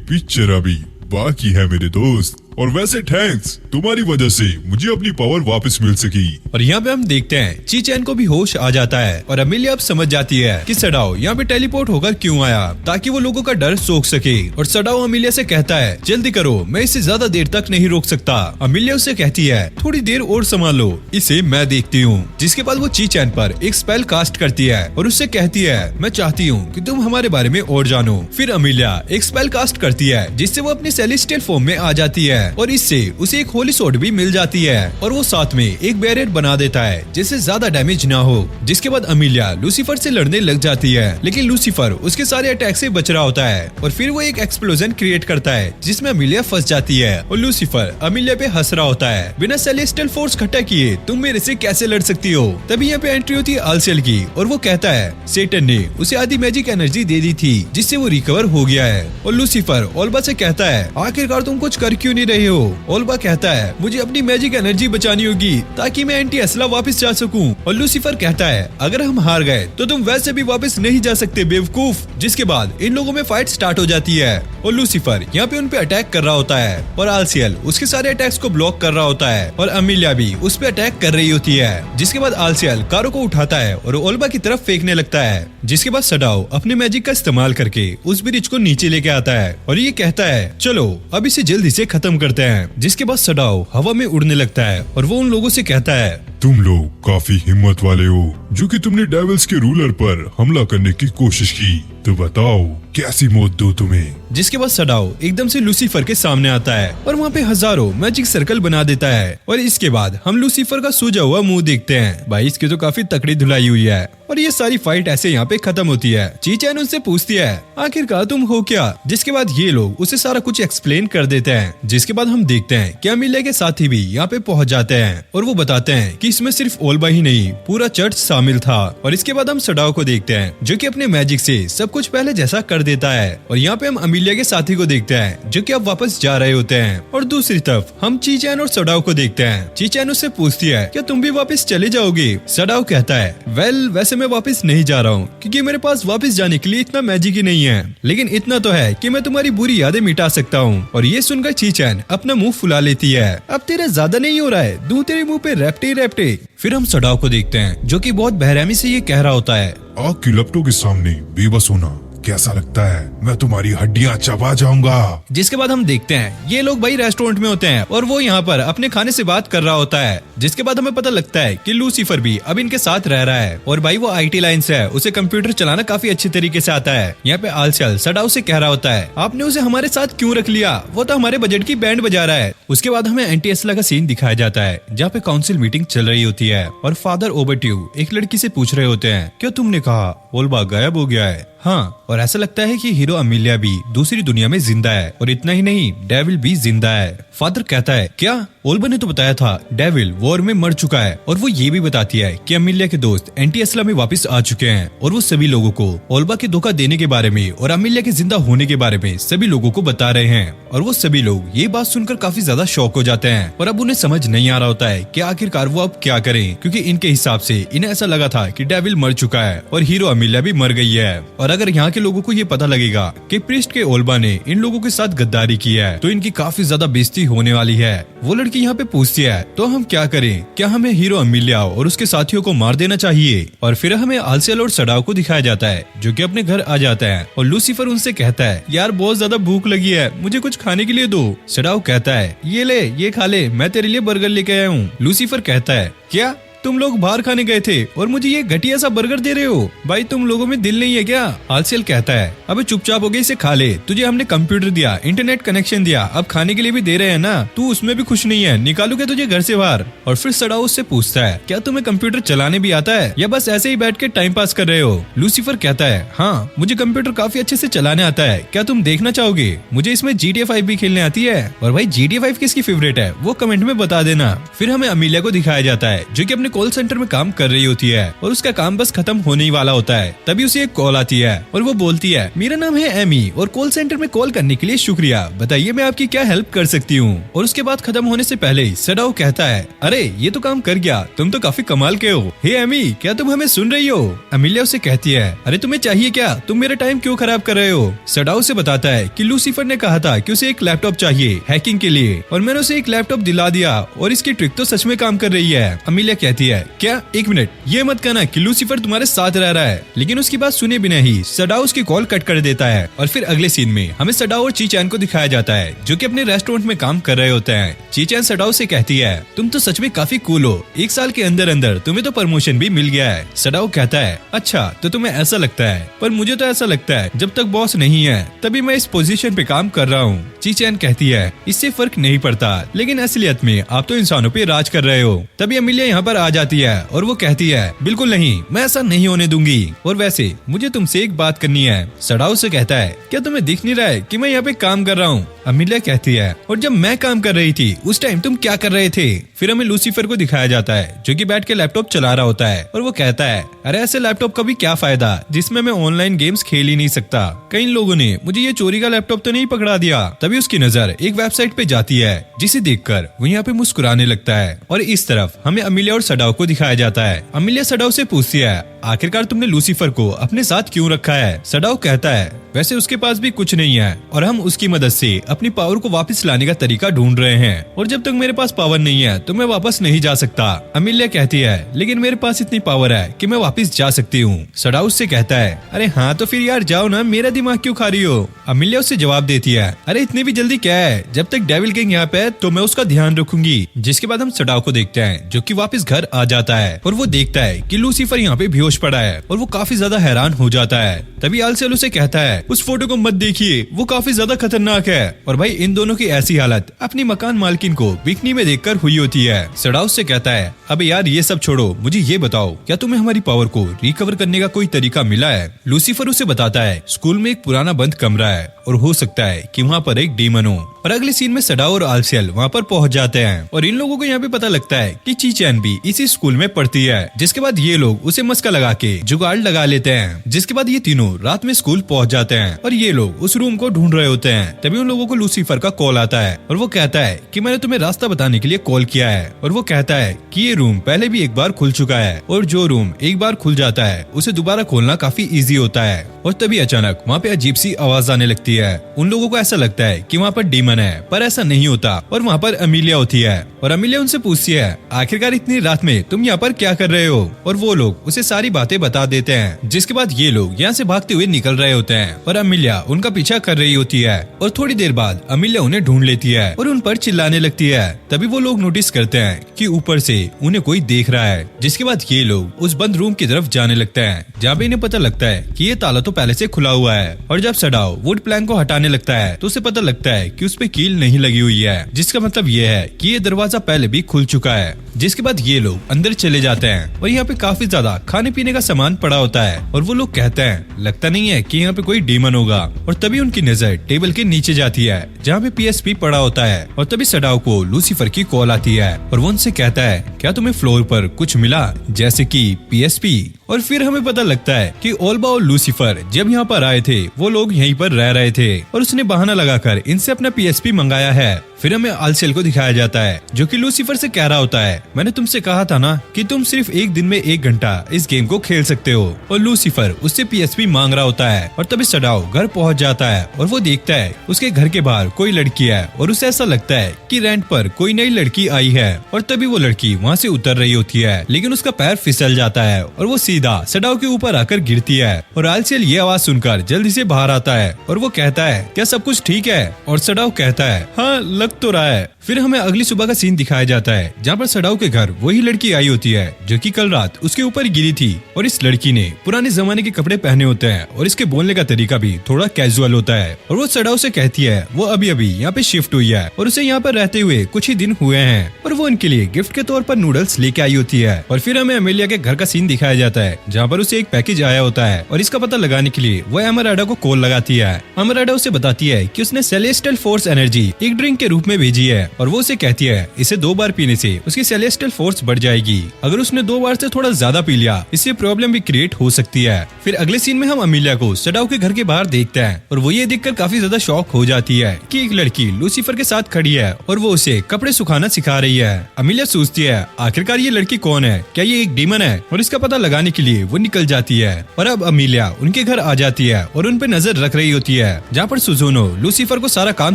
पिक्चर अभी बाकी है मेरे दोस्त। और वैसे थैंक्स, तुम्हारी वजह से मुझे अपनी पावर वापस मिल सकी। और यहाँ पे हम देखते हैं ची चैन को भी होश आ जाता है और अमिलिया अब समझ जाती है कि सडाओ यहाँ पे टेलीपोर्ट होकर क्यों आया, ताकि वो लोगों का डर सोख सके। और सडाओ अमिलिया से कहता है जल्दी करो, मैं इसे ज्यादा देर तक नहीं रोक सकता। अमिलिया उसे कहती है थोड़ी देर और संभालो, इसे मैं देखती हूँ। जिसके बाद वो ची चैन पर एक स्पेल कास्ट करती है और उससे कहती है मैं चाहती हूँ कि तुम हमारे बारे में और जानो। फिर अमिलिया एक स्पेल कास्ट करती है जिससे वो अपनी सेलेस्टियल फॉर्म में आ जाती है और इससे उसे एक होली सोर्ड भी मिल जाती है और वो साथ में एक बैरियर बना देता है जिससे ज्यादा डैमेज ना हो। जिसके बाद अमिलिया लूसीफर से लड़ने लग जाती है, लेकिन लूसीफर उसके सारे अटैक से बच रहा होता है और फिर वो एक एक्सप्लोजन क्रिएट करता है जिसमें अमिलिया फंस जाती है और लूसीफर अमिलिया पे हंस रहा होता है, बिना सेलेस्टियल फोर्स इकट्ठा किए तुम मेरे से कैसे लड़ सकती हो। तभी यहाँ पे एंट्री होती है आलसेल की और वो कहता है सेटन ने उसे आधी मैजिक एनर्जी दे दी थी जिससे वो रिकवर हो गया है। और लूसीफर ओल्बा से कहता है आखिरकार तुम कुछ कर क्यों नहीं रहे हो। ओल्बा कहता है मुझे अपनी मैजिक एनर्जी बचानी होगी ताकि मैं एंटी एस्ला वापस जा सकूं। और लूसीफर कहता है अगर हम हार गए तो तुम वैसे भी वापस नहीं जा सकते बेवकूफ। जिसके बाद इन लोगों में फाइट स्टार्ट हो जाती है और लूसीफर यहाँ पे उन पे अटैक कर रहा होता है और आलसियल उसके सारे अटैक्स को ब्लॉक कर रहा होता है और अमिलिया भी उस पे अटैक कर रही होती है। जिसके बाद आलसियल कारो को उठाता है और ओल्बा की तरफ फेंकने लगता है। जिसके बाद सडाओ अपने मैजिक का इस्तेमाल करके उस ब्रिज को नीचे लेके आता है और ये कहता है चलो अब इसे जल्दी से खत्म करते हैं। जिसके बाद सडाओ हवा में उड़ने लगता है और वो उन लोगों से कहता है तुम लोग काफी हिम्मत वाले हो जो कि तुमने डेविल्स के रूलर पर हमला करने की कोशिश की, तो बताओ कैसी मौत दो तुम्हें। जिसके बाद सडाओ एकदम से लूसीफर के सामने आता है और वहाँ पे हजारों मैजिक सर्कल बना देता है और इसके बाद हम लूसीफर का सूजा हुआ मुंह देखते हैं। भाई इसकी तो काफी तकड़ी धुलाई हुई है और ये सारी फाइट ऐसे यहाँ पे खत्म होती है। ची चैन उससे पूछती है आखिरकार तुम हो क्या। जिसके बाद ये लोग उसे सारा कुछ एक्सप्लेन कर देते हैं। जिसके बाद हम देखते हैं कि अमिलिया के साथी भी यहाँ पे पहुंच जाते हैं और वो बताते हैं कि इसमें सिर्फ ओल्बा ही नहीं पूरा चर्च शामिल था। और इसके बाद हम सडाओ को देखते हैं जो कि अपने मैजिक से सब कुछ पहले जैसा कर देता है और यहाँ पे हम अमिलिया के साथी को देखते हैं जो कि अब वापस जा रहे होते हैं। और दूसरी तरफ हम ची चैन और सडाओ को देखते हैं। ची चैन उससे पूछती है क्या तुम भी वापस चले जाओगे। सडाओ कहता है वेल वैसे मैं वापस नहीं जा रहा हूँ क्योंकि मेरे पास वापस जाने के लिए इतना मैजिक ही नहीं है, लेकिन इतना तो है कि मैं तुम्हारी बुरी यादें मिटा सकता हूँ। और ये सुनकर ची चैन अपना मुंह फुला लेती है। अब तेरा ज्यादा नहीं हो रहा है, दूं तेरे मुंह पे रैप्टे रैप्टे। फिर हम सडाओ को देखते हैं जो कि बहुत बेरहमी से ये कह रहा होता है आग की लपटों के सामने बेबस होना कैसा लगता है, मैं तुम्हारी हड्डियां चबा जाऊंगा। जिसके बाद हम देखते हैं ये लोग भाई रेस्टोरेंट में होते हैं और वो यहाँ पर अपने खाने से बात कर रहा होता है। जिसके बाद हमें पता लगता है कि लूसीफर भी अब इनके साथ रह रहा है और भाई वो आईटी लाइन से है, उसे कंप्यूटर चलाना काफी अच्छे तरीके से आता है। यहाँ पे आलसियल सडाओ से कह रहा होता है आपने उसे हमारे साथ क्यों रख लिया, वो तो हमारे बजट की बैंड बजा रहा है। उसके बाद हमें एंटी एस्ला का सीन दिखाया जाता है जहाँ पे काउंसिल मीटिंग चल रही होती है और फादर ओबरट्यू एक लड़की से पूछ रहे होते हैं क्या तुमने कहा ओल्बा गायब हो गया है। हाँ, और ऐसा लगता है कि हीरो अमिलिया भी दूसरी दुनिया में जिंदा है और इतना ही नहीं डेविल भी जिंदा है। फादर कहता है क्या, ओल्बा ने तो बताया था डेविल वॉर में मर चुका है। और वो ये भी बताती है कि अमिलिया के दोस्त एंटी एस्ला में वापस आ चुके हैं और वो सभी लोगों को ओल्बा के धोखा देने के बारे में और अमिलिया के जिंदा होने के बारे में सभी लोगों को बता रहे हैं। और वो सभी लोग ये बात सुनकर काफी ज्यादा शॉक हो जाते हैं और अब उन्हें समझ नहीं आ रहा होता है कि आखिरकार वो अब क्या करें, क्योंकि इनके हिसाब से इन्हें ऐसा लगा था कि डेविल मर चुका है और हीरो अमिलिया भी मर गई है। और अगर यहाँ के लोगों को ये पता लगेगा कि प्रीस्ट के ओल्बा ने इन लोगों के साथ गद्दारी की है तो इनकी काफी ज्यादा बेइज्जती होने वाली है। वो लड़की यहाँ पे पूछती है तो हम क्या करें, क्या हमें हीरो अमिलिया और उसके साथियों को मार देना चाहिए। और फिर हमें आलसेल और सडाओ को दिखाया जाता है जो कि अपने घर आ जाता है और लूसीफर उनसे कहता है यार बहुत ज्यादा भूख लगी है, मुझे कुछ खाने के लिए दो। सडाओ कहता है ये ले ये खा ले, मैं तेरे लिए बर्गर लेके आया हूँ। लूसीफर कहता है क्या तुम लोग बाहर खाने गए थे और मुझे ये घटिया सा बर्गर दे रहे हो, भाई तुम लोगों में दिल नहीं है क्या। आलसेल कहता है अबे चुपचाप हो गए, इसे खा ले, तुझे हमने कंप्यूटर दिया, इंटरनेट कनेक्शन दिया, अब खाने के लिए भी दे रहे हैं ना, तू उसमें भी खुश नहीं है, निकालू क्या तुझे घर से बाहर। और फिर सडाओ उससे पूछता है क्या तुम्हें कंप्यूटर चलाने भी आता है या बस ऐसे ही बैठ के टाइम पास कर रहे हो। लूसीफर कहता है हाँ मुझे कंप्यूटर काफी अच्छे से चलाने आता है, क्या तुम देखना चाहोगे, मुझे इसमें GTA 5 भी खेलने आती है। और भाई GTA 5 किसकी फेवरेट है वो कमेंट में बता देना। फिर हमें अमिलिया को दिखाया जाता है जो कि अपने कॉल सेंटर में काम कर रही होती है और उसका काम बस खत्म होने ही वाला होता है। तभी उसे एक कॉल आती है और वो बोलती है, मेरा नाम है एमी और कॉल सेंटर में कॉल करने के लिए शुक्रिया, बताइए मैं आपकी क्या हेल्प कर सकती हूँ। और उसके बाद खत्म होने से पहले ही सडाओ कहता है, अरे ये तो काम कर गया, तुम तो काफी कमाल के हो। हे एमी, क्या तुम हमें सुन रही हो? अमीलिया उसे कहती है, अरे तुम्हें चाहिए क्या, तुम मेरा टाइम क्यों खराब कर रहे हो? सडाओ से बताता है कि लूसीफर ने कहा था कि उसे एक लैपटॉप चाहिए हैकिंग के लिए और मैंने उसे एक लैपटॉप दिला दिया और इसकी ट्रिक तो सच में काम कर रही है। अमीलिया कहती है, क्या? एक मिनट, ये मत कहना कि लूसीफर तुम्हारे साथ रह रहा है। लेकिन उसकी बात सुने बिना ही सडाओ उसकी कॉल कट कर देता है और फिर अगले सीन में हमें सडाओ और चीचैन को दिखाया जाता है जो कि अपने रेस्टोरेंट में काम कर रहे होते हैं। चीचैन सडाओ से कहती है, तुम तो सच में काफी कूल हो, एक साल के अंदर अंदर तुम्हें तो प्रमोशन भी मिल गया है। सडाओ कहता है, अच्छा तो तुम्हें ऐसा लगता है, पर मुझे तो ऐसा लगता है जब तक बॉस नहीं है तभी मैं इस पोजीशन पे काम कर रहा हूँ। चीचैन कहती है, इससे फर्क नहीं पड़ता, लेकिन असलियत में आप तो इंसानों पे राज कर रहे हो। तभी अमीलिया यहाँ पर आ जाती है और वो कहती है, बिल्कुल नहीं, मैं ऐसा नहीं होने दूंगी और वैसे मुझे तुमसे एक बात करनी है। सडाओ से कहता है, क्या तुम्हें दिख नहीं रहा है कि मैं यहाँ पे काम कर रहा हूँ? अमीलिया कहती है, और जब मैं काम कर रही थी उस टाइम तुम क्या कर रहे थे? फिर हमें लूसीफर को दिखाया जाता है जो कि बैठ के लैपटॉप चला रहा होता है और वो कहता है, अरे ऐसे लैपटॉप का भी क्या फायदा जिसमें मैं ऑनलाइन गेम्स खेल ही नहीं सकता, कई लोगों ने मुझे ये चोरी का लैपटॉप तो नहीं पकड़ा दिया। तभी उसकी नजर एक वेबसाइट पे जाती है जिसे देखकर वो यहाँ पे मुस्कुराने लगता है और इस तरफ हमें अमीलिया और सडाओ को दिखाया जाता है। अमीलिया सडाओ से पूछती है, आखिरकार तुमने लूसीफर को अपने साथ क्यों रखा है? सडाओ कहता है, वैसे उसके पास भी कुछ नहीं है और हम उसकी मदद से अपनी पावर को वापस लाने का तरीका ढूंढ रहे हैं और जब तक मेरे पास पावर नहीं है तो मैं वापस नहीं जा सकता। अमीलिया कहती है, लेकिन मेरे पास इतनी पावर है कि मैं वापस जा सकती हूँ। सडाओ उससे कहता है, अरे हाँ तो फिर यार जाओ ना, मेरा दिमाग क्यों खा रही हो? अमीलिया उससे जवाब देती है, अरे इतनी भी जल्दी क्या है, जब तक डेविल किंग यहाँ पे है तो मैं उसका ध्यान रखूंगी। जिसके बाद हम सडाओ को देखते हैं जो कि वापस घर आ जाता है और वो देखता है कि लूसीफर यहाँ पे बेहोश पड़ा है और वो काफी ज्यादा हैरान हो जाता है। तभी आलसेल उसे कहता है, उस फोटो को मत देखिए, वो काफी ज्यादा खतरनाक है। और भाई इन दोनों की ऐसी हालत अपनी मकान मालकिन को बिकनी में देखकर हुई होती है। सडाओ से कहता है, अबे यार ये सब छोड़ो, मुझे ये बताओ क्या तुम्हें हमारी पावर को रिकवर करने का कोई तरीका मिला है? लूसीफर उसे बताता है, स्कूल में एक पुराना बंद कमरा है और हो सकता है कि वहाँ पर एक डीमन हो। और अगले सीन में सडाओ और आलसेल वहाँ पर पहुँच जाते हैं और इन लोगों को यहाँ पे पता लगता है कि चीचैन भी इसी स्कूल में पढ़ती है। जिसके बाद ये लोग उसे मस्का लगा के जुगाड़ लगा लेते हैं। जिसके बाद ये तीनों रात में स्कूल पहुँच जाते हैं और ये लोग उस रूम को ढूंढ रहे होते हैं। तभी उन लोगों को लूसीफर का कॉल आता है और वो कहता है कि मैंने तुम्हें रास्ता बताने के लिए कॉल किया है। और वो कहता है कि ये रूम पहले भी एक बार खुल चुका है और जो रूम एक बार खुल जाता है उसे दोबारा खोलना काफी इजी होता है। और तभी अचानक वहाँ पे अजीब सी आवाज आने लगती है। उन लोगों को ऐसा लगता है कि वहाँ पर डीमन है, पर ऐसा नहीं होता और वहाँ पर अमीलिया होती है और अमीलिया उनसे पूछती है, आखिरकार इतनी रात में तुम यहाँ पर क्या कर रहे हो? और वो लोग उसे सारी बातें बता देते हैं। जिसके बाद ये लोग यहाँ से भागते हुए निकल रहे होते हैं और अमीलिया उनका पीछा कर रही होती है। और थोड़ी देर बाद अमीलिया उन्हें ढूंढ लेती है और उन पर चिल्लाने लगती है। तभी वो लोग नोटिस करते हैं कि ऊपर से उन्हें कोई देख रहा है। जिसके बाद ये लोग उस बंद रूम की तरफ जाने लगते हैं जहाँ पे इन्हें पता लगता है कि ये ताला तो पहले से खुला हुआ है। और जब सडाओ वुड प्लैंक को हटाने लगता है तो उसे पता लगता है कि उस पे कील नहीं लगी हुई है, जिसका मतलब ये है कि ये दरवाजा पहले भी खुल चुका है। जिसके बाद ये लोग अंदर चले जाते हैं और यहाँ पे काफी ज्यादा खाने पीने का सामान पड़ा होता है और वो लोग कहते हैं, लगता नहीं है कि यहाँ पे कोई डीमन होगा। और तभी उनकी नजर टेबल के नीचे जाती है जहाँ पे PSP पड़ा होता है और तभी सडाओ को लूसीफर की कॉल आती है और वो उनसे कहता है, क्या तुम्हें फ्लोर पर कुछ मिला जैसे कि PSP? और फिर हमें पता लगता है कि ओल्बा और लूसीफर जब यहाँ पर आए थे वो लोग यहीं पर रह रहे थे और उसने बहाना लगाकर इनसे अपना PSP मंगाया है। फिर हमें आलसेल को दिखाया जाता है जो कि लूसीफर से कह रहा होता है, मैंने तुमसे कहा था ना कि तुम सिर्फ एक दिन में 1 घंटा इस गेम को खेल सकते हो। और लूसीफर उससे PSP मांग रहा होता है और तभी सडाओ घर पहुंच जाता है और वो देखता है उसके घर के बाहर कोई लड़की है और उसे ऐसा लगता है कि रेंट पर कोई नई लड़की आई है। और तभी वो लड़की वहाँ से उतर रही होती है लेकिन उसका पैर फिसल जाता है और वो सीधा सडाओ के ऊपर आकर गिरती है। और आलसेल ये आवाज सुनकर जल्दी से बाहर आता है और वो कहता है, क्या सब कुछ ठीक है? और सडाओ कहता है, हाँ लग तो रहा है। फिर हमें अगली सुबह का सीन दिखाया जाता है जहाँ पर सडाओ के घर वही लड़की आई होती है जो कि कल रात उसके ऊपर गिरी थी। और इस लड़की ने पुराने जमाने के कपड़े पहने होते हैं और इसके बोलने का तरीका भी थोड़ा कैजुअल होता है। और वो सडाओ से कहती है वो अभी अभी यहाँ पे शिफ्ट हुई है और उसे यहाँ पर रहते हुए कुछ ही दिन हुए हैं और वो उनके लिए गिफ्ट के तौर पर नूडल्स लेके आई होती है। और फिर हमें अमेलिया के घर का सीन दिखाया जाता है जहाँ पर उसे एक पैकेज आया होता है और इसका पता लगाने के लिए वो एमराडा को कॉल लगाती है। एमराडा उसे बताती है कि उसने सेलेस्टियल फोर्स एनर्जी एक ड्रिंक के रूप में भेजी है और वो उसे कहती है इसे 2 बार पीने से उसकी सेलेस्टियल फोर्स बढ़ जाएगी। अगर उसने 2 बार से थोड़ा ज्यादा पी लिया इससे प्रॉब्लम भी क्रिएट हो सकती है। फिर अगले सीन में हम अमीलिया को सडाओ के घर के बाहर देखते हैं और वो ये देखकर काफी ज्यादा शॉक हो जाती है कि एक लड़की लूसीफर के साथ खड़ी है और वो उसे कपड़े सुखाना सिखा रही है। अमीलिया सोचती है आखिरकार ये लड़की कौन है, क्या ये एक डीमन है, और इसका पता लगाने के लिए वो निकल जाती है। और अब अमीलिया उनके घर आ जाती है और उन पे नजर रख रही होती है जहाँ पर सुजोनो लूसीफर को सारा काम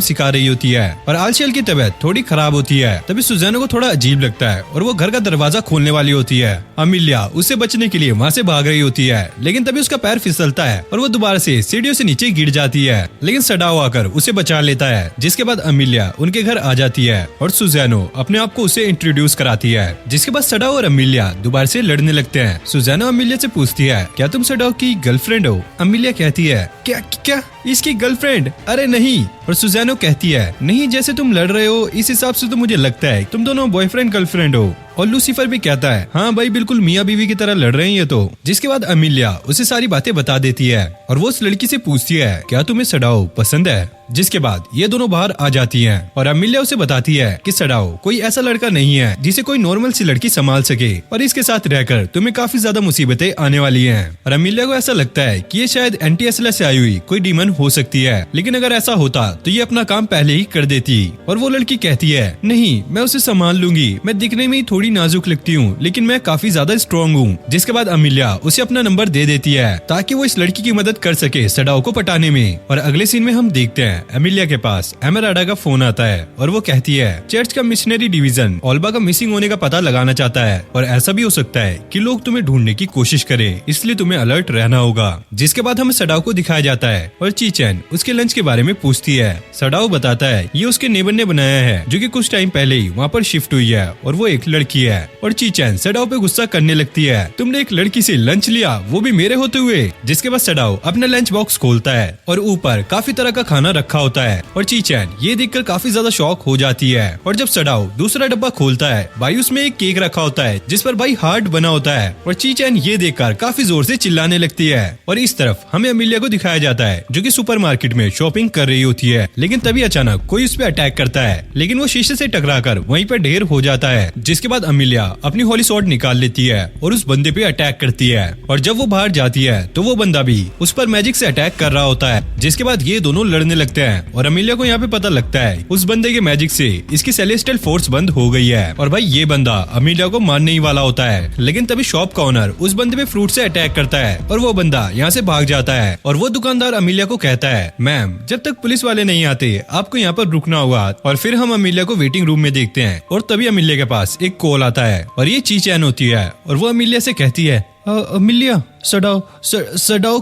सिखा रही होती है। और आलशियल की तबीयत थोड़ी खराब होती है। तभी सुजैनो को थोड़ा अजीब लगता है और वो घर का दरवाजा खोलने वाली होती है। अमीलिया उससे बचने के लिए वहाँ से भाग रही होती है, लेकिन तभी उसका पैर फिसलता है और वो दोबारा से सीढ़ियों से नीचे गिर जाती है, लेकिन सडाओ आकर उसे बचा लेता है। जिसके बाद अमीलिया उनके घर आ जाती है और सुजैनो अपने आप को उसे इंट्रोड्यूस कराती है। जिसके बाद सडाओ और अमीलिया दोबारा से लड़ने लगते हैं। सुजैनो अमीलिया से पूछती है क्या तुम सडाओ की गर्लफ्रेंड हो? अमीलिया कहती है क्या क्या इसकी गर्लफ्रेंड? अरे नहीं। और सुजैनो कहती है नहीं, जैसे तुम लड़ रहे हो इस हिसाब से तो मुझे लगता है तुम दोनों बॉयफ्रेंड गर्लफ्रेंड हो। और लूसीफर भी कहता है हाँ भाई बिल्कुल मियाँ बीवी की तरह लड़ रहे हैं ये तो। जिसके बाद अमीलिया उसे सारी बातें बता देती है और वो उस लड़की से पूछती है क्या तुम्हें सडाओ पसंद है? जिसके बाद ये दोनों बाहर आ जाती हैं और अमीलिया उसे बताती है कि सडाओ कोई ऐसा लड़का नहीं है जिसे कोई नॉर्मल सी लड़की संभाल सके और इसके साथ रहकर तुम्हें काफी ज्यादा मुसीबतें आने वाली हैं। और अमीलिया को ऐसा लगता है कि ये शायद एंटी एस्ला से आई हुई कोई डीमन हो सकती है, लेकिन अगर ऐसा होता तो ये अपना काम पहले ही कर देती। और वो लड़की कहती है नहीं मैं उसे संभाल लूंगी, मैं दिखने में ही थोड़ी नाजुक लगती हूँ लेकिन मैं काफी ज्यादा स्ट्रॉन्ग हूँ। जिसके बाद अमीलिया उसे अपना नंबर दे देती है ताकि वो इस लड़की की मदद कर सके सडाओ को पटाने में। और अगले सीन में हम देखते हैं अमीलिया के पास एमराल्डा का फोन आता है और वो कहती है चर्च का मिशनरी डिवीजन ओल्बा का मिसिंग होने का पता लगाना चाहता है और ऐसा भी हो सकता है कि लोग तुम्हें ढूंढने की कोशिश करें, इसलिए तुम्हें अलर्ट रहना होगा। जिसके बाद हमें सडाओ को दिखाया जाता है और चीचेन उसके लंच के बारे में पूछती है। सडाओ बताता है ये उसके नेबर ने बनाया है जो कि कुछ टाइम पहले ही वहाँ पर शिफ्ट हुई है और वो एक लड़की है। और चीचेन सडाओ पे गुस्सा करने लगती है तुमने एक लड़की से लंच लिया वो भी मेरे होते हुए। जिसके बाद सडाओ अपना लंच बॉक्स खोलता है और ऊपर काफी तरह का खाना रखा होता है और चीचेन ये देखकर काफी ज्यादा शॉक हो जाती है। और जब सडाओ दूसरा डब्बा खोलता है भाई उसमें एक केक रखा होता है जिस पर भाई हार्ट बना होता है और चीचेन ये देखकर काफी जोर से चिल्लाने लगती है। और इस तरफ हमें अमीलिया को दिखाया जाता है जो कि सुपरमार्केट में शॉपिंग कर रही होती है, लेकिन तभी अचानक कोई उस पर अटैक करता है, लेकिन वो शीशे से टकराकर वहीं पर ढेर हो जाता है। जिसके बाद अमीलिया अपनी होली स्वॉर्ड निकाल लेती है और उस बंदे पे अटैक करती है और जब वो बाहर जाती है तो वो बंदा भी उस पर मैजिक से अटैक कर रहा होता है। जिसके बाद ये दोनों लड़ने लगते हैं और अमीलिया को यहाँ पे पता लगता है उस बंदे के मैजिक से इसकी सेलेस्टियल फोर्स बंद हो गई है और भाई ये बंदा अमीलिया को मारने ही वाला होता है, लेकिन तभी शॉप का ओनर उस बंदे पे फ्रूट से अटैक करता है और वो बंदा यहाँ से भाग जाता है। और वो दुकानदार अमीलिया को कहता है मैम जब तक पुलिस वाले नहीं आते आपको यहाँ पर रुकना होगा। और फिर हम अमीलिया को वेटिंग रूम में देखते हैं और तभी अमीलिया के पास एक कॉल आता है और ये चीचैन होती है और वो अमीलिया से कहती है अमीलिया सडाओ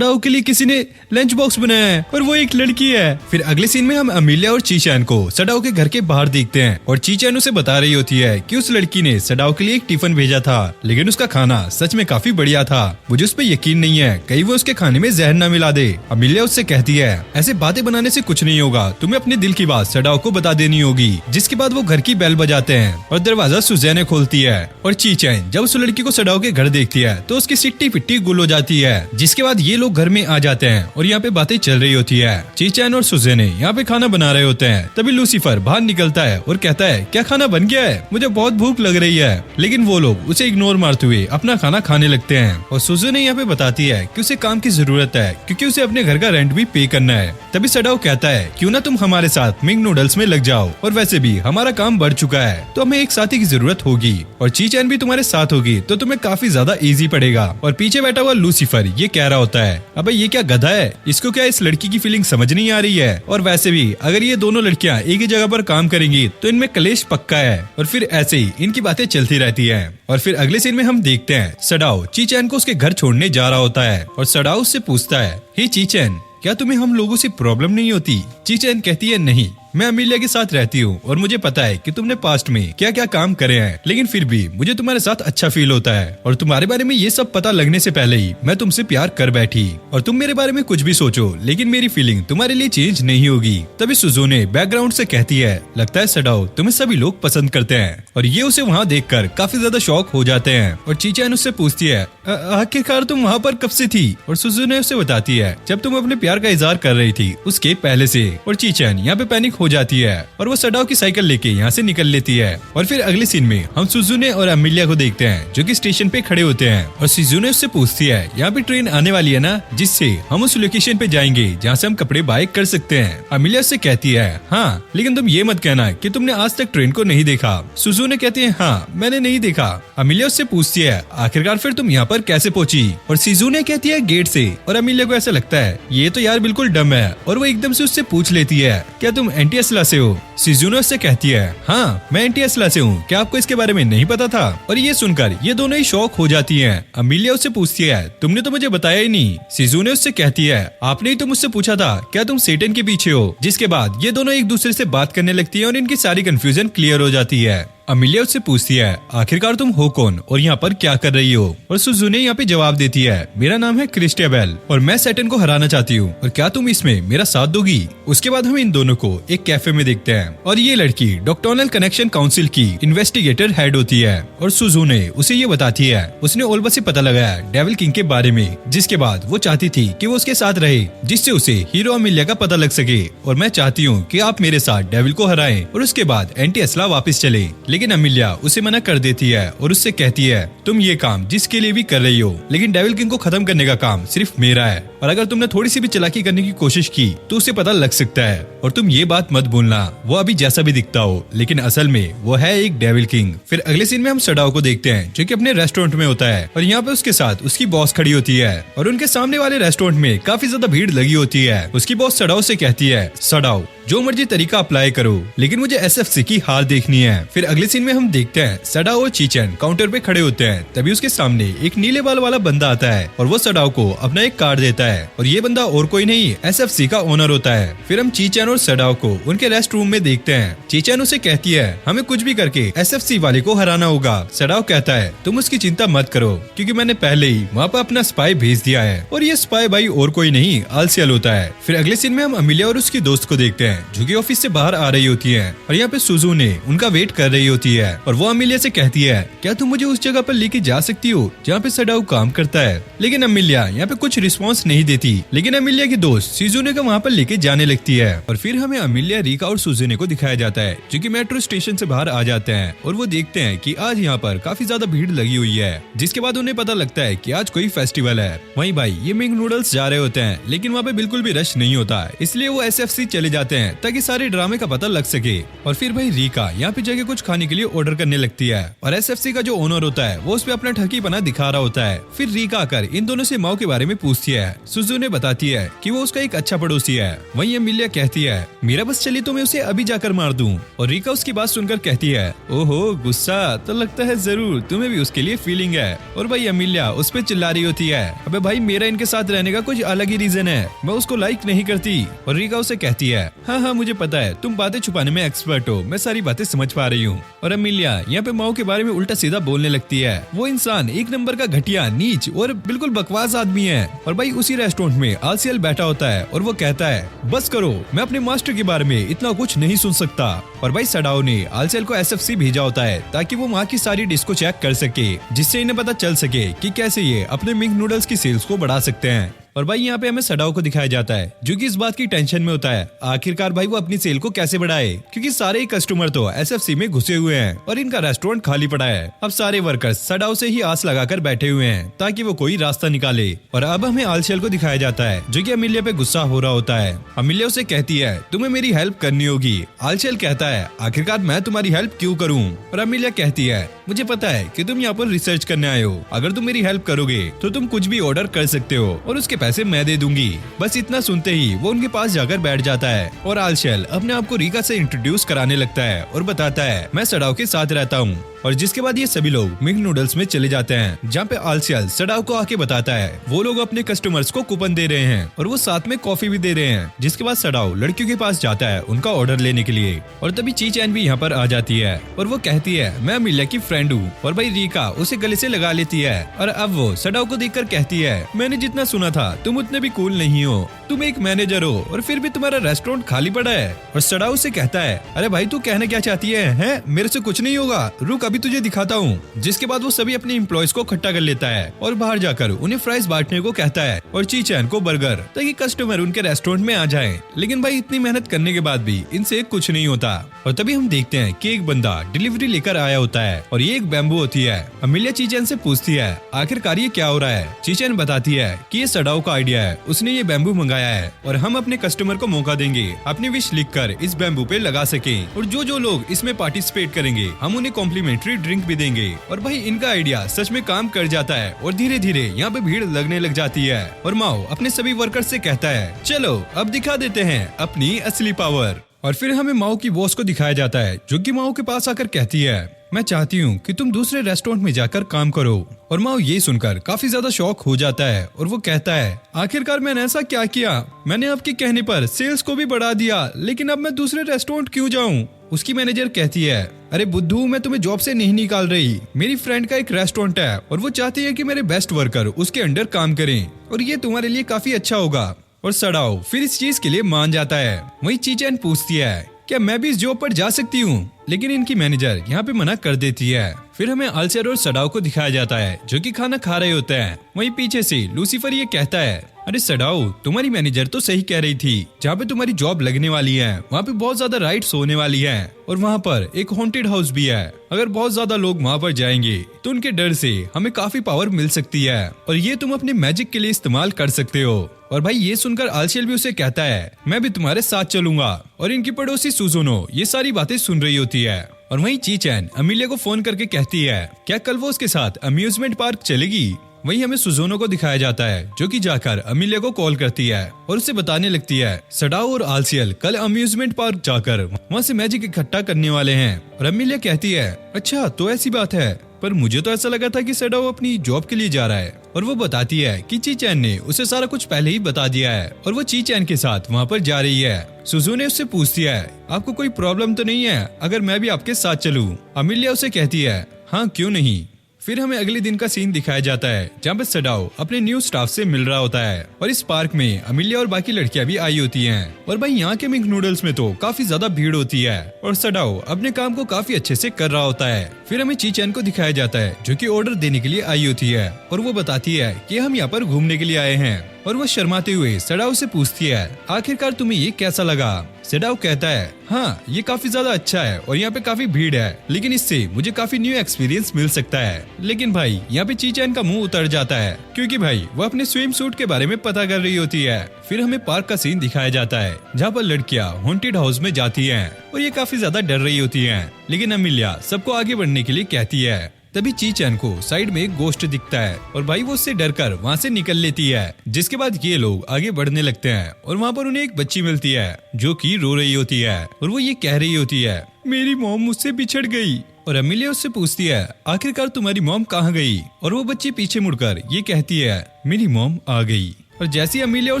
के लिए किसी ने लंच बॉक्स बनाया है और वो एक लड़की है। फिर अगले सीन में हम अमीलिया और चीचैन को सडाओ के घर के बाहर देखते हैं और चीचैन उसे बता रही होती है कि उस लड़की ने सडाओ के लिए एक टिफिन भेजा था, लेकिन उसका खाना सच में काफी बढ़िया था। मुझे उस पर यकीन नहीं है कहीं वो उसके खाने में जहर न मिला दे। अमीलिया उससे कहती है ऐसे बातें बनाने से कुछ नहीं होगा, तुम्हें अपने दिल की बात सडाओ को बता देनी होगी। जिसके बाद वो घर की बेल बजाते हैं और दरवाजा सुजैने खोलती है और चीचैन जब उस लड़की को सडाओ के घर देखती है तो उसकी सिट्टी पिट्टी गुल हो जाती है। जिसके बाद ये लोग घर में आ जाते हैं और यहाँ पे बातें चल रही होती है। चीचैन और सुजैने यहाँ पे खाना बना रहे होते हैं। तभी लूसीफर बाहर निकलता है और कहता है क्या खाना बन गया है? मुझे बहुत भूख लग रही है। लेकिन वो लोग उसे इग्नोर मारते हुए अपना खाना खाने लगते हैं और सुजैने यहाँ पे बताती है कि उसे काम की जरूरत है क्योंकि उसे अपने घर का रेंट भी पे करना है। तभी सडाओ कहता है क्यों ना तुम हमारे साथ मिंग नूडल्स में लग जाओ, और वैसे भी हमारा काम बढ़ चुका है तो हमें एक साथी की जरूरत होगी और चीचैन भी तुम्हारे साथ होगी तो तुम्हें काफी ज्यादा इजी पड़ेगा। और पीछे बैठा हुआ लूसीफर ये कह रहा होता है अबे ये क्या गधा है, इसको क्या इस लड़की की फीलिंग समझ नहीं आ रही है। और वैसे भी अगर ये दोनों लड़कियां एक ही जगह पर काम करेंगी तो इनमें कलेश पक्का है। और फिर ऐसे ही इनकी बातें चलती रहती है। और फिर अगले सीन में हम देखते हैं सडाओ चीचैन को उसके घर छोड़ने जा रहा होता है और सडाओ उससे पूछता है हे चीचैन क्या तुम्हें हम लोगों से प्रॉब्लम नहीं होती? चीचैन कहती है नहीं, मैं अमीलिया के साथ रहती हूँ और मुझे पता है कि तुमने पास्ट में क्या क्या काम करे हैं, लेकिन फिर भी मुझे तुम्हारे साथ अच्छा फील होता है और तुम्हारे बारे में ये सब पता लगने से पहले ही मैं तुमसे प्यार कर बैठी। और तुम मेरे बारे में कुछ भी सोचो लेकिन मेरी फीलिंग तुम्हारे लिए चेंज नहीं होगी। तभी सुजोने बैकग्राउंड से कहती है लगता है सडाओ तुम्हें सभी लोग पसंद करते हैं। और ये उसे वहाँ देखकर काफी ज्यादा शॉक हो जाते हैं। और चीचैन उससे पूछती है आखिरकार तुम वहाँ पर कब से थी? और सुजोने उसे बताती है जब तुम अपने प्यार का इजहार कर रही थी उसके पहले से। और चीचैन यहाँ पे पैनिक हो जाती है और वो सडाओ की साइकिल लेके यहाँ से निकल लेती है। और फिर अगले सीन में हम सुजुने और अमिलिया को देखते हैं जो कि स्टेशन पे खड़े होते हैं और सुजुने उससे पूछती है यहाँ पे ट्रेन आने वाली है ना, जिससे हम उस लोकेशन पे जाएंगे जहाँ से हम कपड़े बाय कर सकते हैं। अमिलिया उससे कहती है हाँ, लेकिन तुम ये मत कहना कि तुमने आज तक ट्रेन को नहीं देखा। सुजुने कहती है हाँ, मैंने नहीं देखा। अमिलिया उससे पूछती है आखिरकार फिर तुम यहाँ पर कैसे पहुंची, और सुजुने कहती है गेट से। और अमिलिया को ऐसा लगता है ये तो यार बिल्कुल डम है, और वो एकदम से उससे पूछ लेती है क्या तुम एंटी असला से हो। सुजुने उससे कहती है हाँ, मैं एंटी असला से हूँ, क्या आपको इसके बारे में नहीं पता था। और ये सुनकर ये दोनों ही शॉक हो जाती हैं। अमिलिया उससे पूछती है तुमने तो मुझे बताया ही नहीं। सुजुने उससे कहती है आपने ही तो मुझसे पूछा था क्या तुम सेटन के पीछे हो। जिसके बाद ये दोनों एक दूसरे से बात करने लगती है और इनकी सारी कंफ्यूजन क्लियर हो जाती है। अमिलिया उससे पूछती है आखिरकार तुम हो कौन और यहाँ पर क्या कर रही हो। और सुजुने यहाँ पे जवाब देती है मेरा नाम है क्रिस्टेबेल और मैं सैटर्न को हराना चाहती हूँ, और क्या तुम इसमें मेरा साथ दोगी। उसके बाद हम इन दोनों को एक कैफे में देखते हैं और ये लड़की डॉक्टोनल कनेक्शन काउंसिल की इन्वेस्टिगेटर हेड होती है। और सुजुने उसे ये बताती है उसने ओल्बा से पता लगाया डेविल किंग के बारे में, जिसके बाद वो चाहती थी कि वो उसके साथ रहे जिससे उसे हीरो अमिलिया का पता लग सके। और मैं चाहती हूँ कि आप मेरे साथ डेविल को हराएं और उसके बाद एंटी असला वापस चले। लेकिन अमिलिया उसे मना कर देती है और उससे कहती है तुम ये काम जिसके लिए भी कर रही हो, लेकिन डेविल किंग को खत्म करने का काम सिर्फ मेरा है, और अगर तुमने थोड़ी सी भी चालाकी करने की कोशिश की तो उसे पता लग सकता है। और तुम ये बात मत भूलना वो अभी जैसा भी दिखता हो लेकिन असल में वो है एक डेविल किंग। फिर अगले सीन में हम सडाओ को देखते हैं जो कि अपने रेस्टोरेंट में होता है और यहाँ पे उसके साथ उसकी बॉस खड़ी होती है और उनके सामने वाले रेस्टोरेंट में काफी ज्यादा भीड़ लगी होती है। उसकी बॉस सडाओ से कहती है सडाओ जो मर्जी तरीका अप्लाई करो, लेकिन मुझे एसएफसी की हार देखनी है। फिर अगले सीन में हम देखते हैं सडाओ और चीचन काउंटर पे खड़े होते हैं। तभी उसके सामने एक नीले बाल वाला बंदा आता है और वो सडाओ को अपना एक कार्ड देता है और ये बंदा और कोई नहीं एसएफसी का ओनर होता है। फिर हम चीचन और सडाओ को उनके रेस्ट रूम में देखते हैं। चीचन उसे कहती है हमें कुछ भी करके एसएफसी वाले को हराना होगा। सडाओ कहता है तुम उसकी चिंता मत करो क्योंकि मैंने पहले ही वहाँ पर अपना स्पाई भेज दिया है, और ये स्पाई भाई और कोई नहीं आलसियल होता है। फिर अगले सीन में हम अमिलिया और उसकी दोस्त को देखते हैं जो कि ऑफिस से बाहर आ रही होती है और यहाँ पे सुजुने उनका वेट कर रही होती है और वो अमिलिया से कहती है क्या तुम मुझे उस जगह पर लेके जा सकती हो जहाँ पे सडाओ काम करता है। लेकिन अमिलिया यहाँ पे कुछ रिस्पांस नहीं देती, लेकिन अमिलिया की दोस्त सुजुने को वहाँ पर लेके जाने लगती है। और फिर हमें अमिलिया, रिका और सुजुने को दिखाया जाता है जो कि मेट्रो स्टेशन से बाहर आ जाते हैं और वो देखते हैं कि आज यहाँ पर काफी ज्यादा भीड़ लगी हुई है, जिसके बाद उन्हें पता लगता है कि आज कोई फेस्टिवल है। वहीं भाई ये मिंग नूडल्स जा रहे होते हैं लेकिन वहाँ पे बिल्कुल भी रश नहीं होता है, इसलिए वो एसएफसी चले जाते हैं ताकि सारे ड्रामे का पता लग सके। और फिर भाई रिका यहाँ पे जाके कुछ खाने के लिए ऑर्डर करने लगती है और एसएफसी का जो ओनर होता है वो उस पे अपना ठकीपना दिखा रहा होता है। फिर रिका आकर इन दोनों से माओ के बारे में पूछती है। सुजुने बताती है कि वो उसका एक अच्छा पड़ोसी है। वहीं अमिलिया कहती है मेरा बस चली तो मैं उसे अभी जाकर मार दूं। और रिका उसकी बात सुनकर कहती है ओहो गुस्सा तो लगता है जरूर तुम्हें भी उसके लिए फीलिंग है। और भाई अमिलिया उस पे चिल्ला रही होती है अबे भाई मेरा इनके साथ रहने का कुछ अलग ही रीजन है, मैं उसको लाइक नहीं करती। और रिका उसे कहती है हाँ मुझे पता है तुम बातें छुपाने में एक्सपर्ट हो, मैं सारी बातें समझ पा रही हूँ। और अमिलिया यहाँ पे माओ के बारे में उल्टा सीधा बोलने लगती है। वो इंसान एक नंबर का घटिया, नीच और बिल्कुल बकवास आदमी है। और भाई उसी रेस्टोरेंट में आलसियल बैठा होता है और वो कहता है बस करो, मैं अपने मास्टर के बारे में इतना कुछ नहीं सुन सकता। और भाई सडाओ ने आलसियल को एसएफसी भेजा होता है ताकि वो वहाँ की सारी डिश को चेक कर सके, जिससे इन्हें पता चल सके कि कैसे ये अपने मिंग नूडल्स की सेल्स को बढ़ा सकते हैं। और भाई यहाँ पे हमें सडाओ को दिखाया जाता है जो कि इस बात की टेंशन में होता है आखिरकार भाई वो अपनी सेल को कैसे बढ़ाए, क्योंकि सारे ही कस्टमर तो एसएफसी में घुसे हुए हैं और इनका रेस्टोरेंट खाली पड़ा है। अब सारे वर्कर्स सडाओ से ही आस लगाकर बैठे हुए हैं ताकि वो कोई रास्ता निकाले। और अब हमें आलशेल को दिखाया जाता है जो कि अमिलिया पे गुस्सा हो रहा होता है। अमिलिया उसे कहती है तुम्हें मेरी हेल्प करनी होगी। आलशेल कहता है आखिरकार मैं तुम्हारी हेल्प क्यों करूँ। और अमिलिया कहती है मुझे पता है कि तुम यहाँ पर रिसर्च करने आए हो, अगर तुम मेरी हेल्प करोगे तो तुम कुछ भी ऑर्डर कर सकते हो और उसके पैसे मैं दे दूंगी। बस इतना सुनते ही वो उनके पास जाकर बैठ जाता है और आलशेल अपने आप को रिका से इंट्रोड्यूस कराने लगता है और बताता है मैं सडाओ के साथ रहता हूँ। और जिसके बाद ये सभी लोग मिंग नूडल्स में चले जाते हैं जहाँ पे आलशेल सडाओ को आके बताता है वो लोग अपने कस्टमर्स को कूपन दे रहे हैं और वो साथ में कॉफी भी दे रहे हैं। जिसके बाद सडाओ लड़कियों के पास जाता है उनका ऑर्डर लेने के लिए और तभी चीचैन भी यहाँ पर आ जाती है और वो कहती है मैं अमिलिया की फ्रेंड फ्रेंड हूँ। और भाई रीका उसे गले से लगा लेती है और अब वो सडाओ को देखकर कहती है, मैंने जितना सुना था तुम उतने भी कूल नहीं हो, तुम एक मैनेजर हो और फिर भी तुम्हारा रेस्टोरेंट खाली पड़ा है। और सडाओ से कहता है, अरे भाई तू कहना क्या चाहती है, हैं? मेरे से कुछ नहीं होगा, रुक अभी तुझे दिखाता हूँ। जिसके बाद वो सभी अपने एम्प्लॉयज को इकट्ठा कर लेता है और बाहर जाकर उन्हें फ्राइज बांटने को कहता है और चीचैन को बर्गर, ताकि कस्टमर उनके रेस्टोरेंट में आ जाए। लेकिन भाई इतनी मेहनत करने के बाद भी इनसे कुछ नहीं होता। और तभी हम देखते हैं कि एक बंदा डिलीवरी लेकर आया होता है और ये एक बैम्बू होती है। अमिलिया चीचैन से पूछती है, आखिरकार ये क्या हो रहा है? चीचैन बताती है कि ये सडाओ का आइडिया है, उसने ये बैम्बू मंगाया है और हम अपने कस्टमर को मौका देंगे अपनी विश लिखकर इस बैम्बू पे लगा सके, और जो लोग इसमें पार्टिसिपेट करेंगे हम उन्हें कॉम्प्लीमेंट्री ड्रिंक भी देंगे। और भाई इनका आइडिया सच में काम कर जाता है और धीरे धीरे यहाँ पे भीड़ लगने लग जाती है। और माओ अपने सभी वर्कर्स से कहता है, चलो अब दिखा देते हैं अपनी असली पावर। और फिर हमें माओ की बॉस को दिखाया जाता है, जो कि माओ के पास आकर कहती है, मैं चाहती हूँ कि तुम दूसरे रेस्टोरेंट में जाकर काम करो। और माओ ये सुनकर काफी ज्यादा शॉक हो जाता है और वो कहता है, आखिरकार मैंने ऐसा क्या किया? मैंने आपके कहने पर सेल्स को भी बढ़ा दिया, लेकिन अब मैं दूसरे रेस्टोरेंट क्यों जाऊँ? उसकी मैनेजर कहती है, अरे बुद्धू मैं तुम्हें जॉब से नहीं निकाल रही, मेरी फ्रेंड का एक रेस्टोरेंट है और वो चाहती है कि मेरे बेस्ट वर्कर उसके अंडर काम करें और ये तुम्हारे लिए काफी अच्छा होगा। और सडाओ फिर इस चीज के लिए मान जाता है। वहीं चीचैन पूछती है, क्या मैं भी इस जॉब पर जा सकती हूँ? लेकिन इनकी मैनेजर यहाँ पे मना कर देती है। फिर हमें अल्सर और सडाओ को दिखाया जाता है, जो कि खाना खा रहे होते हैं। वहीं पीछे से लूसीफर ये कहता है, अरे सडाओ तुम्हारी मैनेजर तो सही कह रही थी, जहाँ पे तुम्हारी जॉब लगने वाली है वहाँ पे बहुत ज्यादा राइड्स होने वाली है और वहाँ पर एक हॉन्टेड हाउस भी है। अगर बहुत ज्यादा लोग वहाँ पर जाएंगे तो उनके डर से हमें काफी पावर मिल सकती है और ये तुम अपने मैजिक के लिए इस्तेमाल कर सकते हो। और भाई ये सुनकर आलशेल भी उसे कहता है, मैं भी तुम्हारे साथ चलूंगा। और इनकी पड़ोसी सुजुनो ये सारी बातें सुन रही होती है। और वहीं चीचैन अमिलिया को फोन करके कहती है, क्या कल वो उसके साथ अम्यूजमेंट पार्क चलेगी? वहीं हमें सुजोनो को दिखाया जाता है, जो कि जाकर अमिलिया को कॉल करती है और उसे बताने लगती है, सडाओ और आलसियल कल अम्यूजमेंट पार्क जाकर वहाँ से मैजिक इकट्ठा करने वाले हैं। और अमिलिया कहती है, अच्छा तो ऐसी बात है, पर मुझे तो ऐसा लगा था कि सडाओ अपनी जॉब के लिए जा रहा है। और वो बताती है कि चीचैन ने उसे सारा कुछ पहले ही बता दिया है और वो चीचैन के साथ वहाँ पर जा रही है। सुजुने उससे पूछती है, आपको कोई प्रॉब्लम तो नहीं है अगर मैं भी आपके साथ चलूं? अमिलिया उसे कहती है, हाँ क्यों नहीं। फिर हमें अगले दिन का सीन दिखाया जाता है, जहाँ पे सडाओ अपने न्यू स्टाफ से मिल रहा होता है और इस पार्क में अमिलिया और बाकी लड़कियां भी आई होती हैं। और भाई यहाँ के मिंक नूडल्स में तो काफी ज्यादा भीड़ होती है और सडाओ अपने काम को काफी अच्छे से कर रहा होता है। फिर हमें चीचैन को दिखाया जाता है, जो कि ऑर्डर देने के लिए आई होती है और वो बताती है कि हम यहाँ पर घूमने के लिए आए हैं। और वो शर्माते हुए सडाओ से पूछती है, आखिरकार तुम्हें ये कैसा लगा? सडाओ कहता है, हाँ ये काफी ज्यादा अच्छा है और यहाँ पे काफी भीड़ है, लेकिन इससे मुझे काफी न्यू एक्सपीरियंस मिल सकता है। लेकिन भाई यहाँ पे चीचैन का मुंह उतर जाता है, क्योंकि भाई वो अपने स्विम सूट के बारे में पता कर रही होती है। फिर हमें पार्क का सीन दिखाया जाता है, जहाँ पर लड़कियाँ हॉन्टेड हाउस में जाती हैं और ये काफी ज्यादा डर रही होती हैं, लेकिन अमिलिया सबको आगे बढ़ने के लिए कहती है। तभी चीचैन को साइड में एक गोश्त दिखता है और भाई वो उससे डरकर वहाँ से निकल लेती है। जिसके बाद ये लोग आगे बढ़ने लगते हैं और वहाँ पर उन्हें एक बच्ची मिलती है, जो कि रो रही होती है और वो ये कह रही होती है, मेरी मॉम मुझसे बिछड़ गई। और अमिलिया उससे पूछती है, आखिरकार तुम्हारी मॉम कहाँ गई? और वो बच्ची पीछे मुड़कर ये कहती है, मेरी मॉम आ गई। और जैसे अमिलिया और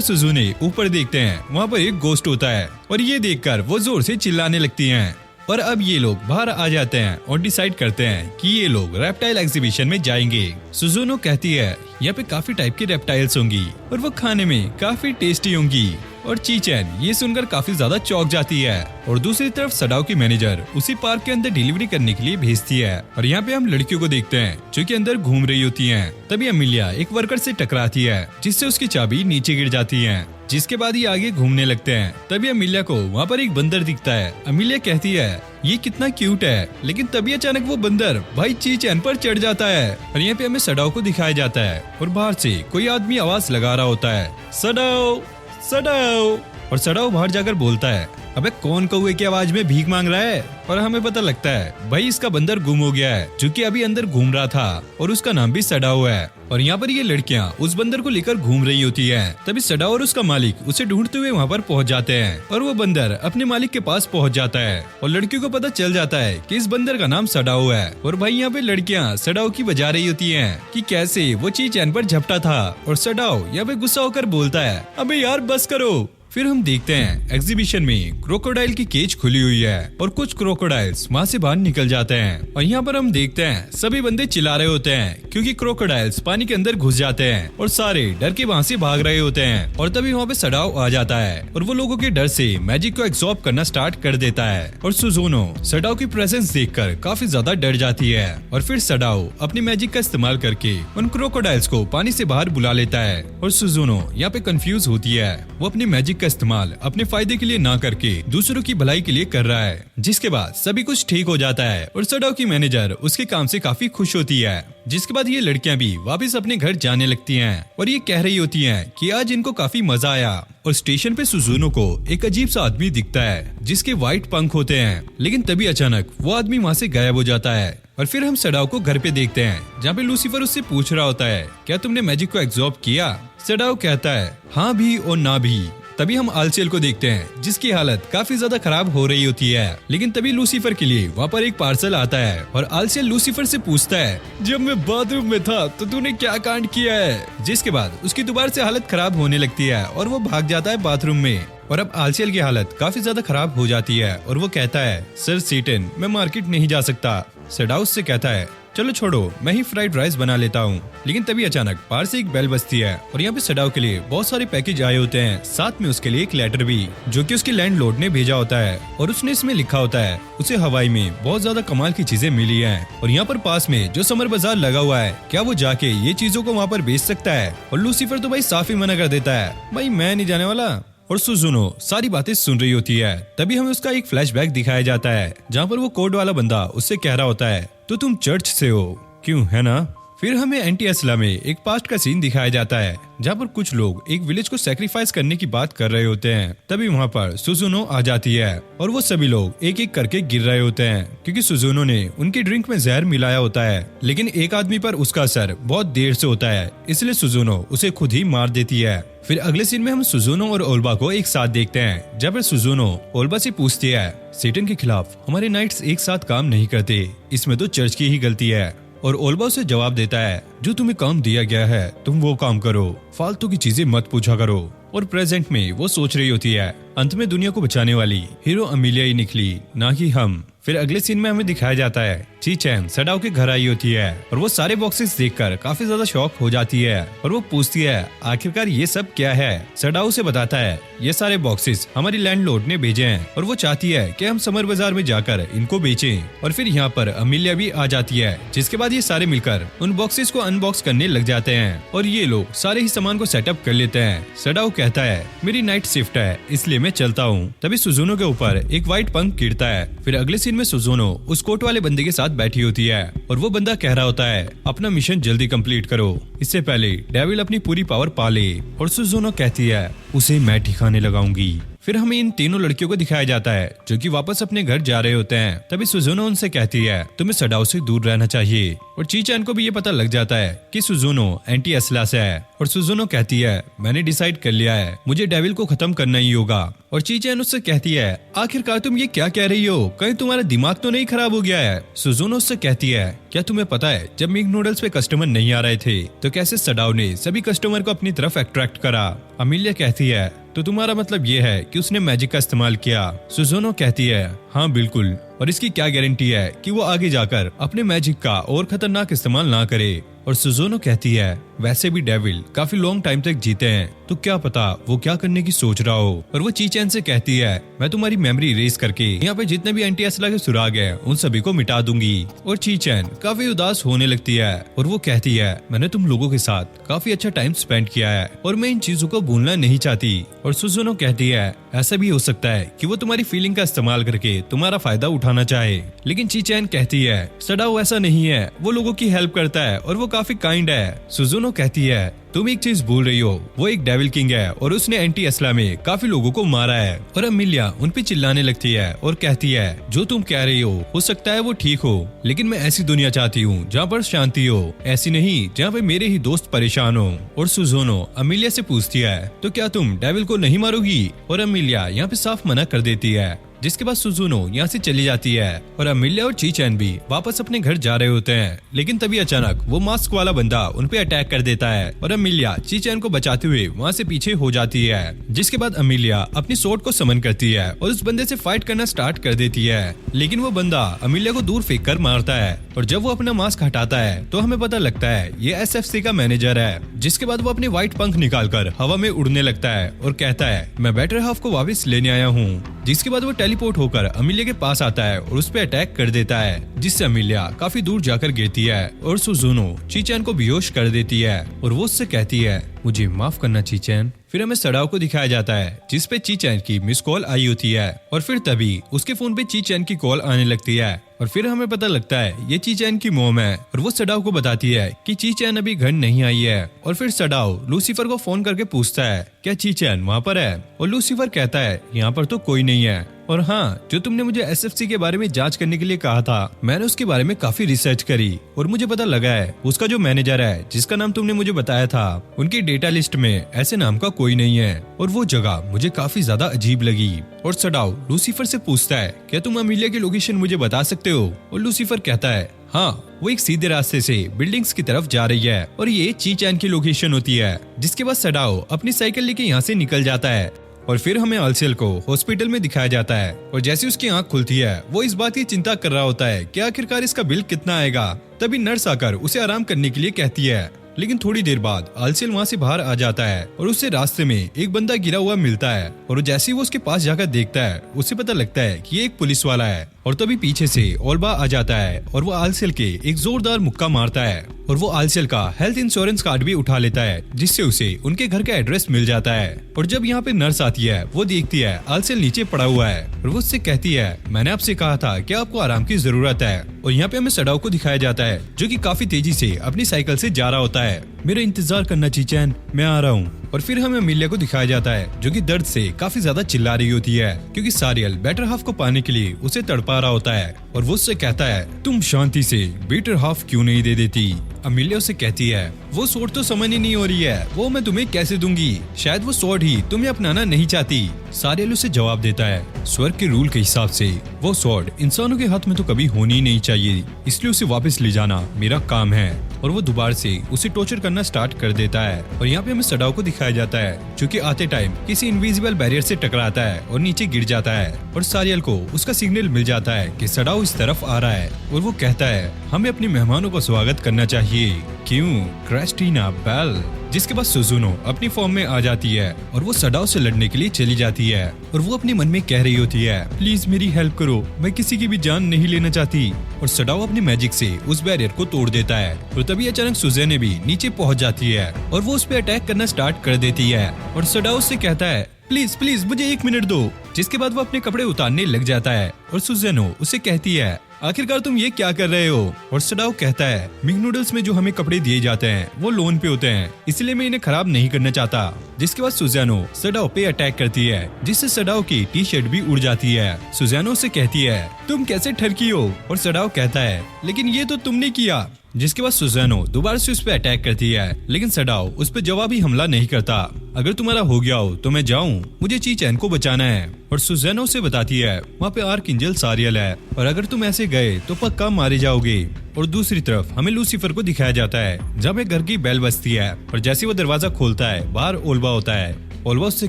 सुजुने ऊपर देखते हैं, वहाँ पर एक गोश्त होता है और ये देखकर वो जोर से चिल्लाने लगती हैं। और अब ये लोग बाहर आ जाते हैं और डिसाइड करते हैं कि ये लोग रेप्टाइल एग्जीबिशन में जाएंगे। सुजुनो कहती है, यहाँ पे काफी टाइप की रेप्टाइल्स होंगी और वो खाने में काफी टेस्टी होंगी। और चीचैन ये सुनकर काफी ज्यादा चौंक जाती है। और दूसरी तरफ सडाओ की मैनेजर उसी पार्क के अंदर डिलीवरी करने के लिए भेजती है और यहाँ पे हम लड़कियों को देखते हैं, जो कि अंदर घूम रही होती हैं। तभी अमिलिया एक वर्कर से टकराती है, जिससे उसकी चाबी नीचे गिर जाती है। जिसके बाद ये आगे घूमने लगते हैं। तभी अमिलिया को वहाँ पर एक बंदर दिखता है। अमिलिया कहती है, ये कितना क्यूट है, लेकिन तभी अचानक वो बंदर भाई चीचैन पर चढ़ जाता है। और यहाँ पे हमें सडाओ को दिखाया जाता है और बाहर से कोई आदमी आवाज लगा रहा होता है, सडाओ सडाओ। और सडाओ बाहर जाकर बोलता है, अबे कौन कौवे की आवाज में भीख मांग रहा है? और हमें पता लगता है भाई इसका बंदर गुम हो गया है, जो कि अभी अंदर घूम रहा था और उसका नाम भी सडाओ है। और यहाँ पर ये लड़कियाँ उस बंदर को लेकर घूम रही होती हैं। तभी सडाओ और उसका मालिक उसे ढूंढते हुए वहाँ पर पहुँच जाते हैं और वो बंदर अपने मालिक के पास पहुँच जाता है और लड़कियों को पता चल जाता है कि इस बंदर का नाम सडाओ है। और भाई यहाँ पे लड़कियाँ सडाओ की बजा रही होती हैं कि कैसे वो चीचैन पर झपटा था। और सडाओ यहाँ पे गुस्सा होकर बोलता है, अबे यार बस करो। फिर हम देखते हैं एग्जीबिशन में क्रोकोडाइल की केज खुली हुई है और कुछ क्रोकोडाइल्स वहाँ से बाहर निकल जाते हैं और यहाँ पर हम देखते हैं सभी बंदे चिल्ला रहे होते हैं क्योंकि क्रोकोडाइल्स पानी के अंदर घुस जाते हैं और सारे डर के वहाँ से भाग रहे होते हैं। और तभी वहाँ पे सडाओ आ जाता है और वो लोगों के डर से मैजिक को एब्जॉर्ब करना स्टार्ट कर देता है और सुजुनो सडाओ की प्रेजेंस देखकर काफी ज्यादा डर जाती है और फिर सडाओ अपनी मैजिक का इस्तेमाल करके उन क्रोकोडाइल्स को पानी से बाहर बुला लेता है और सुजुनो यहाँ पे कंफ्यूज होती है। वो अपनी मैजिक का इस्तेमाल अपने फायदे के लिए ना करके दूसरों की भलाई के लिए कर रहा है, जिसके बाद सभी कुछ ठीक हो जाता है और सडाओ की मैनेजर उसके काम से काफी खुश होती है। जिसके बाद ये लड़कियां भी वापस अपने घर जाने लगती हैं और ये कह रही होती हैं कि आज इनको काफी मजा आया। और स्टेशन पे सुजुनो को एक अजीब सा आदमी दिखता है जिसके व्हाइट पंख होते हैं, लेकिन तभी अचानक वो आदमी वहाँ से गायब हो जाता है। और फिर हम सडाओ को घर पे देखते हैं जहाँ पे लूसीफर उससे पूछ रहा होता है क्या तुमने मैजिक को एब्जॉर्ब किया। सडाओ कहता है हाँ भी और ना भी। तभी हम आलसेल को देखते हैं जिसकी हालत काफी ज्यादा खराब हो रही होती है, लेकिन तभी लूसीफर के लिए वहाँ पर एक पार्सल आता है और आलसेल लूसीफर से पूछता है जब मैं बाथरूम में था तो तूने क्या कांड किया है। जिसके बाद उसकी दोबारा से हालत खराब होने लगती है और वो भाग जाता है बाथरूम में। और अब आलसेल की हालत काफी ज्यादा खराब हो जाती है और वो कहता है सर सेटन मैं मार्केट नहीं जा सकता। सडाओ से कहता है चलो छोड़ो मैं ही फ्राइड राइस बना लेता हूँ। लेकिन तभी अचानक बाहर से एक बेल बजती है और यहाँ पे सडाओ के लिए बहुत सारे पैकेज आए होते हैं, साथ में उसके लिए एक लेटर भी जो कि उसके लैंडलॉर्ड ने भेजा होता है और उसने इसमें लिखा होता है उसे हवाई में बहुत ज्यादा कमाल की चीजें मिली हैं और यहाँ पर पास में जो समर बाजार लगा हुआ है क्या वो जाके ये चीजों को वहाँ पर बेच सकता है। और लूसीफर तो भाई साफ ही मना कर देता है भाई मैं नहीं जाने वाला। और सुजुनो सारी बातें सुन रही होती है। तभी हमें उसका एक फ्लैशबैक दिखाया जाता है जहाँ पर वो कोड वाला बंदा उससे कह रहा होता है तो तुम चर्च से हो क्यों, है ना। फिर हमें एंटी असला में एक पास्ट का सीन दिखाया जाता है जहाँ पर कुछ लोग एक विलेज को सैक्रिफाइस करने की बात कर रहे होते हैं। तभी वहाँ पर सुजुनो आ जाती है और वो सभी लोग एक एक करके गिर रहे होते हैं क्योंकि सुजुनो ने उनकी ड्रिंक में जहर मिलाया होता है, लेकिन एक आदमी पर उसका असर बहुत देर से होता है इसलिए सुजुनो उसे खुद ही मार देती है। फिर अगले सीन में हम सुजुनो और ओल्बा को एक साथ देखते हैं जब सुजुनो ओल्बा से पूछती है सेटन के खिलाफ हमारे नाइट्स एक साथ काम नहीं करते, इसमें तो चर्च की ही गलती है। और ओल्बा उसे जवाब देता है जो तुम्हें काम दिया गया है तुम वो काम करो, फालतू की चीजें मत पूछा करो। और प्रेजेंट में वो सोच रही होती है अंत में दुनिया को बचाने वाली हीरो अमीलिया ही निकली, ना कि हम। फिर अगले सीन में हमें दिखाया जाता है ची चैन सडाओ के घर आई होती है और वो सारे बॉक्सेस देखकर काफी ज्यादा शॉक हो जाती है और वो पूछती है आखिरकार ये सब क्या है। सडाओ से बताता है ये सारे बॉक्सेस हमारी लैंडलॉर्ड ने भेजे हैं और वो चाहती है कि हम समर बाजार में जाकर इनको बेचें। और फिर यहाँ पर अमीलिया भी आ जाती है जिसके बाद ये सारे मिलकर उन बॉक्सेस को अनबॉक्स करने लग जाते हैं और ये लोग सारे ही सामान को सेटअप कर लेते हैं। सडाओ कहता है मेरी नाइट शिफ्ट है इसलिए मैं चलता हूँ। तभी सुजुनो के ऊपर एक व्हाइट पंख गिरता है। फिर अगले सीन में सुजुनो उस कोट वाले बंदे के साथ बैठी होती है और वो बंदा कह रहा होता है अपना मिशन जल्दी कंप्लीट करो, इससे पहले डेविल अपनी पूरी पावर पा ले। और सुजुनो कहती है उसे मैं ठिकाने लगाऊंगी। फिर हमें इन तीनों लड़कियों को दिखाया जाता है जो कि वापस अपने घर जा रहे होते हैं। तभी सुजुनो उनसे कहती है तुम्हें सडाओ से दूर रहना चाहिए। और ची चैन को भी ये पता लग जाता है कि सुजुनो एंटी असला से है और सुजुनो कहती है मैंने डिसाइड कर लिया है मुझे डेविल को खत्म करना ही होगा। और ची चैन उससे कहती है आखिरकार तुम ये क्या कह रही हो, कहीं तुम्हारा दिमाग तो नहीं खराब हो गया है। सुजुनो उससे कहती है क्या तुम्हें पता है जब मिग नूडल्स पे कस्टमर नहीं आ रहे थे तो कैसे सडाओ ने सभी कस्टमर को अपनी तरफ अट्रैक्ट करा। अमीलिया कहती है तो तुम्हारा मतलब ये है कि उसने मैजिक का इस्तेमाल किया। सुजुनो कहती है हाँ बिल्कुल, और इसकी क्या गारंटी है कि वो आगे जाकर अपने मैजिक का और खतरनाक इस्तेमाल ना करे। और सुजुनो कहती है वैसे भी डेविल काफी लॉन्ग टाइम तक जीते हैं तो क्या पता वो क्या करने की सोच रहा हो। और वो ची चैन से कहती है मैं तुम्हारी मेमोरी इरेज करके यहाँ पे जितने भी एंटी असला के सुराग है उन सभी को मिटा दूंगी। और ची चैन काफी उदास होने लगती है और वो कहती है मैंने तुम लोगों के साथ काफी अच्छा टाइम स्पेंड किया है और मैं इन चीजों को भूलना नहीं चाहती। और सुजुनो कहती है ऐसा भी हो सकता है कि वो तुम्हारी फीलिंग का इस्तेमाल करके तुम्हारा फायदा उठाना चाहे, लेकिन ची चैन कहती है सडाओ ऐसा नहीं है, वो लोगों की हेल्प करता है और वो काफी काइंड है। सुजुनो कहती है तुम एक चीज भूल रही हो, वो एक डेविल किंग है और उसने एंटी असला में काफी लोगों को मारा है। और अमीलिया उन पे चिल्लाने लगती है और कहती है जो तुम कह रही हो सकता है वो ठीक हो, लेकिन मैं ऐसी दुनिया चाहती हूँ जहाँ पर शांति हो, ऐसी नहीं जहाँ पे मेरे ही दोस्त परेशान हो। और सुजुनो अमीलिया से पूछती है तो क्या तुम डेविल को नहीं मारोगी। और अमीलिया यहाँ पे साफ मना कर देती है, जिसके बाद सुजुनो यहाँ से चली जाती है और अमीलिया और ची चैन भी वापस अपने घर जा रहे होते हैं। लेकिन तभी अचानक वो मास्क वाला बंदा उन पे अटैक कर देता है और अमीलिया ची चैन को बचाते हुए वहाँ से पीछे हो जाती है, जिसके बाद अमीलिया अपनी सोर्ड को समन करती है और उस बंदे से फाइट करना स्टार्ट कर देती है। लेकिन वो बंदा अमीलिया को दूर फेंक कर मारता है और जब वो अपना मास्क हटाता है तो हमें पता लगता है ये एसएफसी का मैनेजर है। जिसके बाद वो अपने व्हाइट पंख निकालकर हवा में उड़ने लगता है और कहता है मैं बेटर हाफ को वापस लेने आया हूँ। जिसके बाद वो टेलीपोर्ट होकर अमीलिया के पास आता है और उस पर अटैक कर देता है, जिससे अमीलिया काफी दूर जाकर गिरती है और सुजुनो ची चैन को बेहोश कर देती है और वो उससे कहती है मुझे माफ करना ची चैन। फिर हमें सड़ाओ को दिखाया जाता है जिसपे ची चैन की मिस कॉल आई होती है और फिर तभी उसके फोन पे ची चैन की कॉल आने लगती है और फिर हमें पता लगता है ये ची चैन की मोम है और वो सड़ाओ को बताती है कि ची चैन अभी घर नहीं आई है। और फिर सड़ाओ लूसीफर को फोन करके पूछता है क्या ची चैन वहाँ पर है, और लूसीफर कहता है यहाँ पर तो कोई नहीं है, और हाँ जो तुमने मुझे एसएफसी के बारे में जांच करने के लिए कहा था मैंने उसके बारे में काफी रिसर्च करी और मुझे पता लगा है उसका जो मैनेजर है जिसका नाम तुमने मुझे बताया था उनकी डेटा लिस्ट में ऐसे नाम का कोई नहीं है और वो जगह मुझे काफी ज्यादा अजीब लगी। और सड़ाओ लूसीफर से पूछता है क्या तुम अमीलिया की लोकेशन मुझे बता सकते हो, और लूसीफर कहता है हाँ वो एक सीधे रास्ते से बिल्डिंग्स की तरफ जा रही है और ये ची चैन की लोकेशन होती है। जिसके बाद सड़ाओ अपनी साइकिल लेके यहाँ से निकल जाता है और फिर हमें अल्सेल को हॉस्पिटल में दिखाया जाता है और जैसे उसकी आंख खुलती है वो इस बात की चिंता कर रहा होता है कि आखिरकार इसका बिल कितना आएगा। तभी नर्स आकर उसे आराम करने के लिए कहती है, लेकिन थोड़ी देर बाद अल्सेल वहाँ से बाहर आ जाता है और उससे रास्ते में एक बंदा गिरा हुआ मिलता है और जैसे ही वो उसके पास जाकर देखता है उसे पता लगता है कि ये एक पुलिस वाला है। और तभी पीछे से ओल्बा आ जाता है और वो अल्सेल के एक जोरदार मुक्का मारता है और वो अल्सेल का हेल्थ इंश्योरेंस कार्ड भी उठा लेता है जिससे उसे उनके घर का एड्रेस मिल जाता है। और जब यहाँ पे नर्स आती है वो देखती है अल्सेल नीचे पड़ा हुआ है और वो उससे कहती है मैंने आपसे कहा था कि आपको आराम की जरूरत है। और यहाँ पे हमें सड़ाओ को दिखाया जाता है जो कि काफी तेजी से अपनी साइकिल से जा रहा होता है। मेरा इंतजार करना ची चैन, मैं आ रहा हूँ। और फिर हमें अमीलिया को दिखाया जाता है जो कि दर्द से काफी ज्यादा चिल्ला रही होती है क्योंकि सारियल बेटर हाफ को पाने के लिए उसे तड़पा रहा होता है और वो उससे कहता है तुम शांति से बेटर हाफ क्यों नहीं दे देती। अमीलिया उसे कहती है वो स्वॉर्ड तो समझ ही नहीं हो रही है, वो मैं तुम्हें कैसे दूंगी, शायद वो स्वॉर्ड ही तुम्हें अपनाना नहीं चाहती। सारियल उसे जवाब देता है स्वर्ग के रूल के हिसाब से वो स्वॉर्ड इंसानों के हाथ में तो कभी होनी ही नहीं चाहिए, इसलिए उसे वापस ले जाना मेरा काम है। और वो दोबारा से उसे टॉर्चर करना स्टार्ट कर देता है। और यहाँ पे हमें सड़ाओ को दिखाया जाता है जो कि आते टाइम किसी इनविजिबल बैरियर से टकराता है और नीचे गिर जाता है और सारियल को उसका सिग्नल मिल जाता है कि सड़ाओ इस तरफ आ रहा है और वो कहता है हमें अपने मेहमानों का स्वागत करना चाहिए, क्यों क्रिस्टीना बेल। जिसके बाद सुजुनो अपनी फॉर्म में आ जाती है और वो सड़ाओ से लड़ने के लिए चली जाती है और वो अपने मन में कह रही होती है प्लीज मेरी हेल्प करो, मैं किसी की भी जान नहीं लेना चाहती। और सड़ाओ अपनी मैजिक से उस बैरियर को तोड़ देता है और तभी अचानक सुजेने भी नीचे पहुंच जाती है और वो उस पर अटैक करना स्टार्ट कर देती है और सड़ाओ से कहता है प्लीज प्लीज मुझे 1 मिनट दो। जिसके बाद वो अपने कपड़े उतारने लग जाता है और सुजेनो उसे कहती है आखिरकार तुम ये क्या कर रहे हो। और सड़ाओ कहता है मिंग नूडल्स में जो हमें कपड़े दिए जाते हैं वो लोन पे होते हैं, इसलिए मैं इन्हें खराब नहीं करना चाहता। जिसके बाद सुजानो सड़ाओ पे अटैक करती है जिससे सड़ाओ की टी शर्ट भी उड़ जाती है। सुजानो से कहती है तुम कैसे ठरकी हो, और सड़ाओ कहता है लेकिन ये तो तुमने किया। जिसके बाद सुजानो दोबारा से उस पर अटैक करती है लेकिन सड़ाओ उस पर जवाबी हमला नहीं करता। अगर तुम्हारा हो गया हो तो मैं जाऊं, मुझे ची चैन को बचाना है। और सुजानो से बताती है वहाँ पे आर्कएंजल सारियल है और अगर तुम ऐसे गए तो पक्का मारे जाओगे। और दूसरी तरफ हमें लूसीफर को दिखाया जाता है जब एक घर की बेल बजती है और जैसे वो दरवाजा खोलता है बाहर ओल्बा होता है। ओल्बा उससे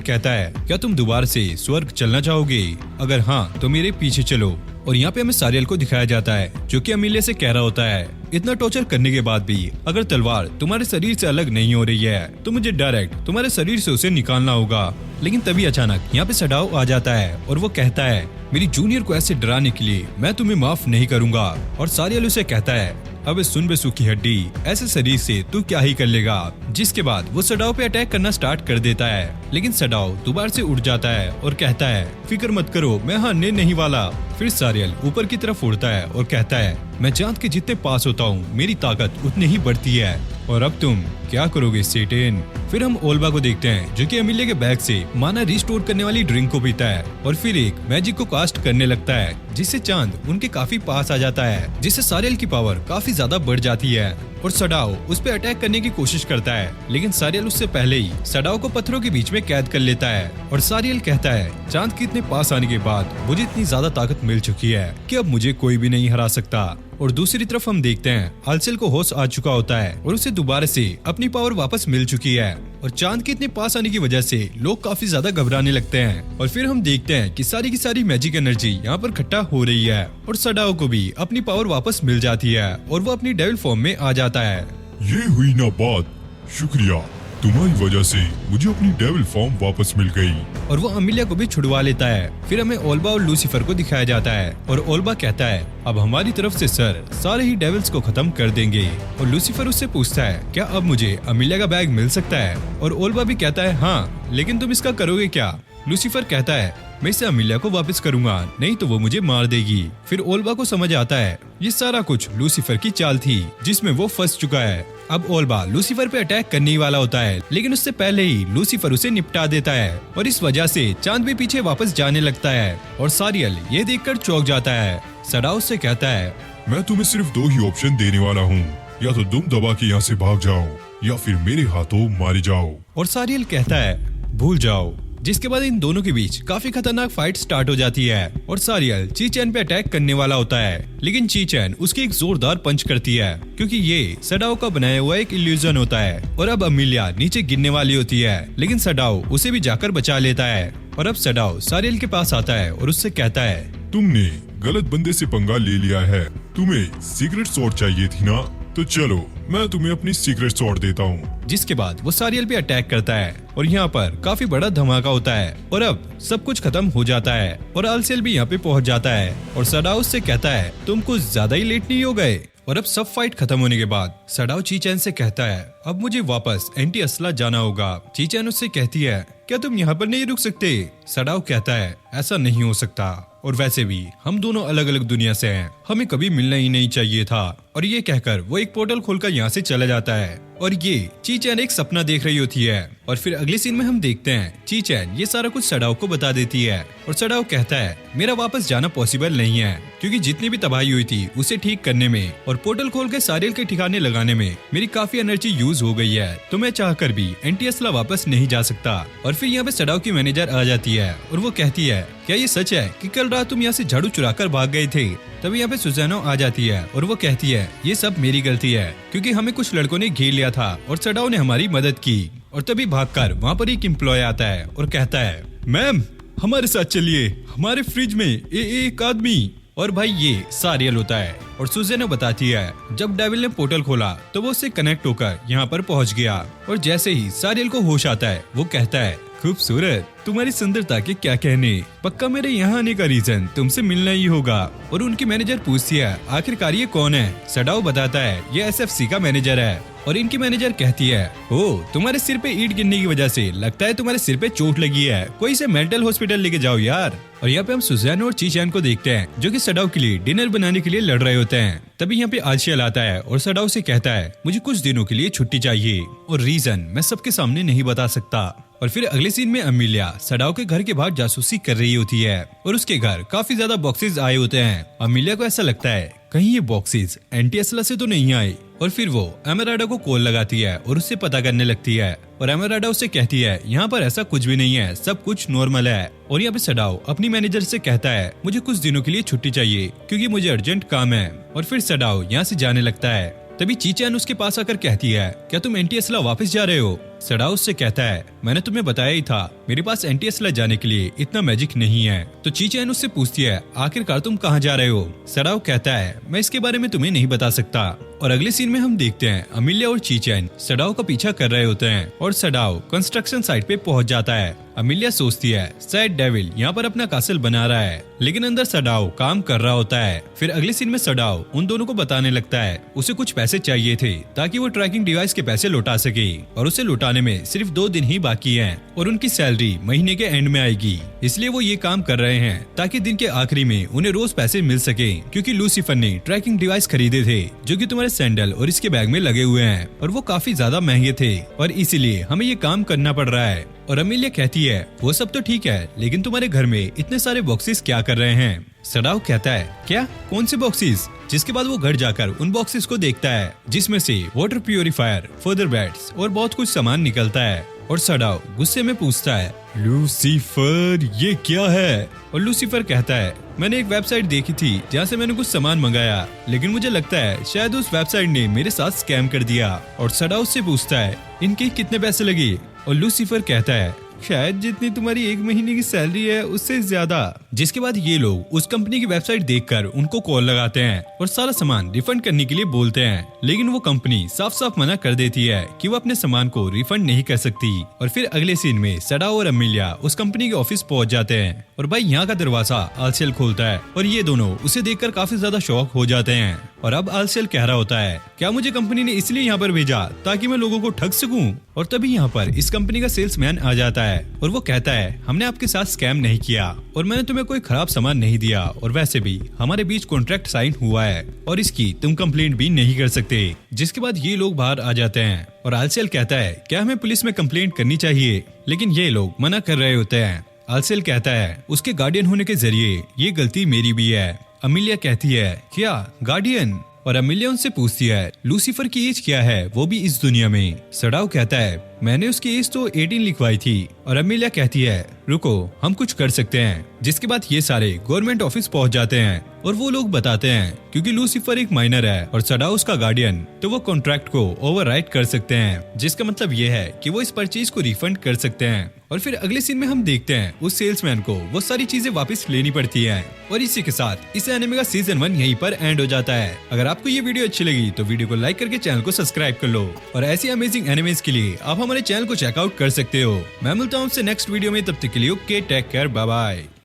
कहता है क्या तुम दोबारा से स्वर्ग चलना चाहोगे, अगर हाँ तो मेरे पीछे चलो। और यहाँ पे हमें सारियल को दिखाया जाता है जो कि अमीलिया से कह रहा होता है इतना टॉर्चर करने के बाद भी अगर तलवार तुम्हारे शरीर से अलग नहीं हो रही है तो मुझे डायरेक्ट तुम्हारे शरीर से उसे निकालना होगा। लेकिन तभी अचानक यहाँ पे सड़ाओ आ जाता है और वो कहता है मेरी जूनियर को ऐसे डराने के लिए मैं तुम्हें माफ नहीं करूंगा। और सारियल उसे कहता है अबे सुन बे सूखी हड्डी, ऐसे शरीर से तू क्या ही कर लेगा। जिसके बाद वो सड़ाओ पे अटैक करना स्टार्ट कर देता है लेकिन सड़ाओ दोबारा से उड़ जाता है और कहता है फिक्र मत करो मैं हारने नहीं वाला। फिर सारियल ऊपर की तरफ उड़ता है और कहता है मैं चांद के जितने पास होता हूँ मेरी ताकत उतनी ही बढ़ती है, और अब तुम क्या करोगे सेटेन। फिर हम ओल्बा को देखते हैं जो कि अमीलिया के बैग से माना रिस्टोर करने वाली ड्रिंक को पीता है और फिर एक मैजिक को कास्ट करने लगता है जिससे चांद उनके काफी पास आ जाता है जिससे सारियल की पावर काफी ज्यादा बढ़ जाती है। और सड़ाओ उस पे अटैक करने की कोशिश करता है लेकिन सारियल उससे पहले ही सड़ाओ को पत्थरों के बीच में कैद कर लेता है। और सारियल कहता है चांद के इतने पास आने के बाद मुझे इतनी ज्यादा ताकत मिल चुकी है कि अब मुझे कोई भी नहीं हरा सकता। और दूसरी तरफ हम देखते हैं आलसेल को होश आ चुका होता है और उसे दोबारा से अपनी पावर वापस मिल चुकी है और चांद के इतने पास आने की वजह से लोग काफी ज्यादा घबराने लगते हैं। और फिर हम देखते हैं कि सारी की सारी मैजिक एनर्जी यहाँ पर इकट्ठा हो रही है और सडाओ को भी अपनी पावर वापस मिल जाती है और वो अपनी डेविल फॉर्म में आ जाता है। ये हुई ना बात, शुक्रिया, तुम्हारी वजह से मुझे अपनी डेविल फॉर्म वापस मिल गई। और वो अमिलिया को भी छुड़वा लेता है। फिर हमें ओल्बा और लूसीफर को दिखाया जाता है और ओल्बा कहता है अब हमारी तरफ से सर सारे ही डेविल्स को खत्म कर देंगे। और लूसीफर उससे पूछता है क्या अब मुझे अमिलिया का बैग मिल सकता है? और ओल्बा भी कहता है हाँ, लेकिन तुम इसका करोगे क्या? लूसीफर कहता है मैं इसे अमिलिया को वापस करूंगा, नहीं तो वो मुझे मार देगी। फिर ओल्बा को समझ आता है ये सारा कुछ लूसीफर की चाल थी जिसमें वो फंस चुका है। अब ओल्बा लूसीफर पे अटैक करने ही वाला होता है, लेकिन उससे पहले ही लूसीफर उसे निपटा देता है और इस वजह से चांद भी पीछे वापस जाने लगता है। और सारियल ये देखकर चौंक जाता है। सडाओ से कहता है मैं तुम्हें सिर्फ 2 ही ऑप्शन देने वाला हूँ, या तो तुम दबा के यहाँ से भाग जाओ या फिर मेरे हाथों मारे जाओ। और सारियल कहता है भूल जाओ। जिसके बाद इन दोनों के बीच काफी खतरनाक फाइट स्टार्ट हो जाती है और सारियल चीचैन पे अटैक करने वाला होता है, लेकिन चीचैन उसकी एक जोरदार पंच करती है क्योंकि ये सडाओ का बनाया हुआ एक इल्यूजन होता है। और अब अमिलिया नीचे गिरने वाली होती है, लेकिन सडाओ उसे भी जाकर बचा लेता है। और अब सडाओ सारियल के पास आता है और उससे कहता है तुमने गलत बंदे से पंगा ले लिया है, तुम्हें सीक्रेट स्वॉर्ड चाहिए थी ना, तो चलो मैं तुम्हें अपनी सीक्रेट स्वॉर्ड देता हूँ। जिसके बाद वो सारियल पे अटैक करता है और यहाँ पर काफी बड़ा धमाका होता है और अब सब कुछ खत्म हो जाता है और आलसेल भी यहाँ पे पहुँच जाता है और सडाओ से कहता है तुम कुछ ज्यादा ही लेट नहीं हो गए। और अब सब फाइट खत्म होने के बाद सडाओ चीचैन से कहता है अब मुझे वापस एंटी असला जाना होगा। चीचैन उससे कहती है क्या तुम यहाँ पर नहीं रुक सकते? सडाओ कहता है ऐसा नहीं हो सकता, और वैसे भी हम दोनों अलग अलग दुनिया से हैं, हमें कभी मिलना ही नहीं चाहिए था। और ये कहकर वो एक पोर्टल खोलकर यहाँ से चला जाता है और ये चीचैन एक सपना देख रही होती है। और फिर अगले सीन में हम देखते हैं चीचैन ये सारा कुछ सडाओ को बता देती है और सडाओ कहता है मेरा वापस जाना पॉसिबल नहीं है क्योंकि जितनी भी तबाही हुई थी उसे ठीक करने में और पोर्टल खोल के सारियल के ठिकाने लगाने में मेरी काफी एनर्जी यूज हो गई है, तो मैं चाहकर भी एंटी असला वापस नहीं जा सकता। और फिर यहाँ पे सडाओ की मैनेजर आ जाती है और वो कहती है क्या ये सच है कि कल रात तुम यहाँ से झाड़ू चुरा कर भाग गए थे? तभी यहाँ पे सुजानो आ जाती है और वो कहती है ये सब मेरी गलती है क्योंकि हमें कुछ लड़कों ने घेर लिया था और सडाओ ने हमारी मदद की। और तभी भागकर वहाँ पर एक एम्प्लॉय आता है और कहता है मैम हमारे साथ चलिए, हमारे फ्रिज में एक आदमी। और भाई ये सारियल होता है। और सुजानो बताती है जब डेविल ने पोर्टल खोला तो वो उससे कनेक्ट होकर यहाँ पर पहुँच गया और जैसे ही सारियल को होश आता है वो कहता है खूबसूरत, तुम्हारी सुंदरता के क्या कहने, पक्का मेरे यहाँ आने का रीजन तुमसे मिलना ही होगा। और उनकी मैनेजर पूछती है आखिरकार ये कौन है? सडाओ बताता है ये एसएफसी का मैनेजर है। और इनकी मैनेजर कहती है ओ तुम्हारे सिर पे ईंट गिरने की वजह से लगता है तुम्हारे सिर पे चोट लगी है, कोई से मेंटल हॉस्पिटल लेके जाओ यार। और यहाँ पे हम सुजानो और चीचैन को देखते हैं जो कि सडाओ के लिए डिनर बनाने के लिए लड़ रहे होते हैं। तभी यहाँ पे आलशियल आता है और सडाओ से कहता है मुझे कुछ दिनों के लिए छुट्टी चाहिए और रीजन मैं सबके सामने नहीं बता सकता। और फिर अगले सीन में अमिलिया सडाओ के घर के बाहर जासूसी कर रही होती है और उसके घर काफी ज्यादा बॉक्सेस आए होते हैं। अमिलिया को ऐसा लगता है कहीं ये बॉक्सेस एंटी असला से तो नहीं आए। और फिर वो एमराडा को कॉल लगाती है और उससे पता करने लगती है और एमराडा उससे कहती है यहाँ पर ऐसा कुछ भी नहीं है, सब कुछ नॉर्मल है। और यहाँ पे सडाओ अपनी मैनेजर से कहता है मुझे कुछ दिनों के लिए छुट्टी चाहिए क्योंकि मुझे अर्जेंट काम है। और फिर सडाओ यहाँ से जाने लगता है। तभी चीचैन उसके पास आकर कहती है क्या तुम एंटी असला वापस जा रहे हो? सडाओ उससे कहता है मैंने तुम्हें बताया ही था मेरे पास एंटी असला जाने के लिए इतना मैजिक नहीं है। तो चीचैन उससे पूछती है आखिरकार तुम कहाँ जा रहे हो? सडाओ कहता है मैं इसके बारे में तुम्हें नहीं बता सकता। और अगले सीन में हम देखते हैं अमिलिया और चीचैन सडाओ का पीछा कर रहे होते हैं और सडाओ कंस्ट्रक्शन साइट पे पहुंच जाता है। अमिलिया सोचती है शायद डेविल यहाँ पर अपना कासल बना रहा है, लेकिन अंदर सडाओ काम कर रहा होता है। फिर अगले सीन में सडाओ उन दोनों को बताने लगता है उसे कुछ पैसे चाहिए थे ताकि वो ट्रैकिंग डिवाइस के पैसे लौटा सके और उसे लौटाने में सिर्फ 2 दिन ही बाकी हैं और उनकी सैलरी महीने के एंड में आएगी, इसलिए वो ये काम कर रहे हैं ताकि दिन के आखिरी में उन्हें रोज पैसे मिल सके। क्योंकि लूसीफर ने ट्रैकिंग डिवाइस खरीदे थे जो कि तुम्हारे सैंडल और इसके बैग में लगे हुए हैं और वो काफी ज्यादा महंगे थे और इसीलिए हमें ये काम करना पड़ रहा है। और अमिलिया कहती है वो सब तो ठीक है, लेकिन तुम्हारे घर में इतने सारे बॉक्सेस क्या कर रहे हैं? सडाओ कहता है क्या, कौन से बॉक्सेस? जिसके बाद वो घर जाकर उन बॉक्सेस को देखता है जिसमें से वाटर प्यूरिफायर, फर्दर बैट्स और बहुत कुछ सामान निकलता है। और सडाओ गुस्से में पूछता है, लूसीफर ये क्या है? और लूसीफर कहता है, मैंने एक वेबसाइट देखी थी जहाँ से मैंने कुछ सामान मंगाया, लेकिन मुझे लगता है शायद उस वेबसाइट ने मेरे साथ स्कैम कर दिया। और सडाओ उससे पूछता है, इनके कितने पैसे लगे? और लूसीफर कहता है, शायद जितनी तुम्हारी 1 महीने की सैलरी है उससे ज्यादा। जिसके बाद ये लोग उस कंपनी की वेबसाइट देखकर उनको कॉल लगाते हैं और सारा सामान रिफंड करने के लिए बोलते हैं, लेकिन वो कंपनी साफ साफ मना कर देती है कि वो अपने सामान को रिफंड नहीं कर सकती। और फिर अगले सीन में सडाओ और अमीलिया उस कंपनी के ऑफिस पहुंच जाते हैं और भाई यहाँ का दरवाजा आलसेल खोलता है और ये दोनों उसे देखकर काफी ज्यादा शॉक हो जाते हैं। और अब आलसेल कह रहा होता है, क्या मुझे कंपनी ने इसलिए यहाँ पर भेजा ताकि मैं लोगों को ठग सकूं? और तभी यहाँ पर इस कंपनी का सेल्समैन आ जाता है और वो कहता है, हमने आपके साथ स्कैम नहीं किया और मैंने तुम्हें कोई खराब सामान नहीं दिया, और वैसे भी हमारे बीच कॉन्ट्रैक्ट साइन हुआ है और इसकी तुम कंप्लेंट भी नहीं कर सकते। जिसके बाद ये लोग बाहर आ जाते हैं और आलसेल कहता है, क्या हमें पुलिस में कंप्लेंट करनी चाहिए? लेकिन ये लोग मना कर रहे होते हैं। आलसेल कहता है, उसके गार्डियन होने के जरिए ये गलती मेरी भी है। अमीलिया कहती है, क्या गार्डियन? और अमीलिया उनसे पूछती है, लूसीफर की एज क्या है, वो भी इस दुनिया में? सडाओ कहता है, मैंने उसकी एज तो 18 लिखवाई थी। और अमीलिया कहती है, रुको हम कुछ कर सकते हैं। जिसके बाद ये सारे गवर्नमेंट ऑफिस पहुंच जाते हैं और वो लोग बताते हैं, क्योंकि लूसीफर एक माइनर है और सडाओ उसका गार्डियन, तो वो कॉन्ट्रैक्ट को ओवरराइट कर सकते हैं। जिसका मतलब ये है कि वो इस परचेज को रिफंड कर सकते हैं। और फिर अगले सीन में हम देखते हैं उस सेल्समैन को वो सारी चीजें वापस लेनी पड़ती हैं। और इसी के साथ इस एनिमे का सीजन 1 यहीं पर एंड हो जाता है। अगर आपको ये वीडियो अच्छी लगी तो वीडियो को लाइक करके चैनल को सब्सक्राइब कर लो और ऐसी अमेजिंग एनिमेज के लिए आप हमारे चैनल को चेकआउट कर सकते हो। मैं मिलता हूँ आपसे नेक्स्ट वीडियो में, तब तक के लिए okay, take care, bye bye.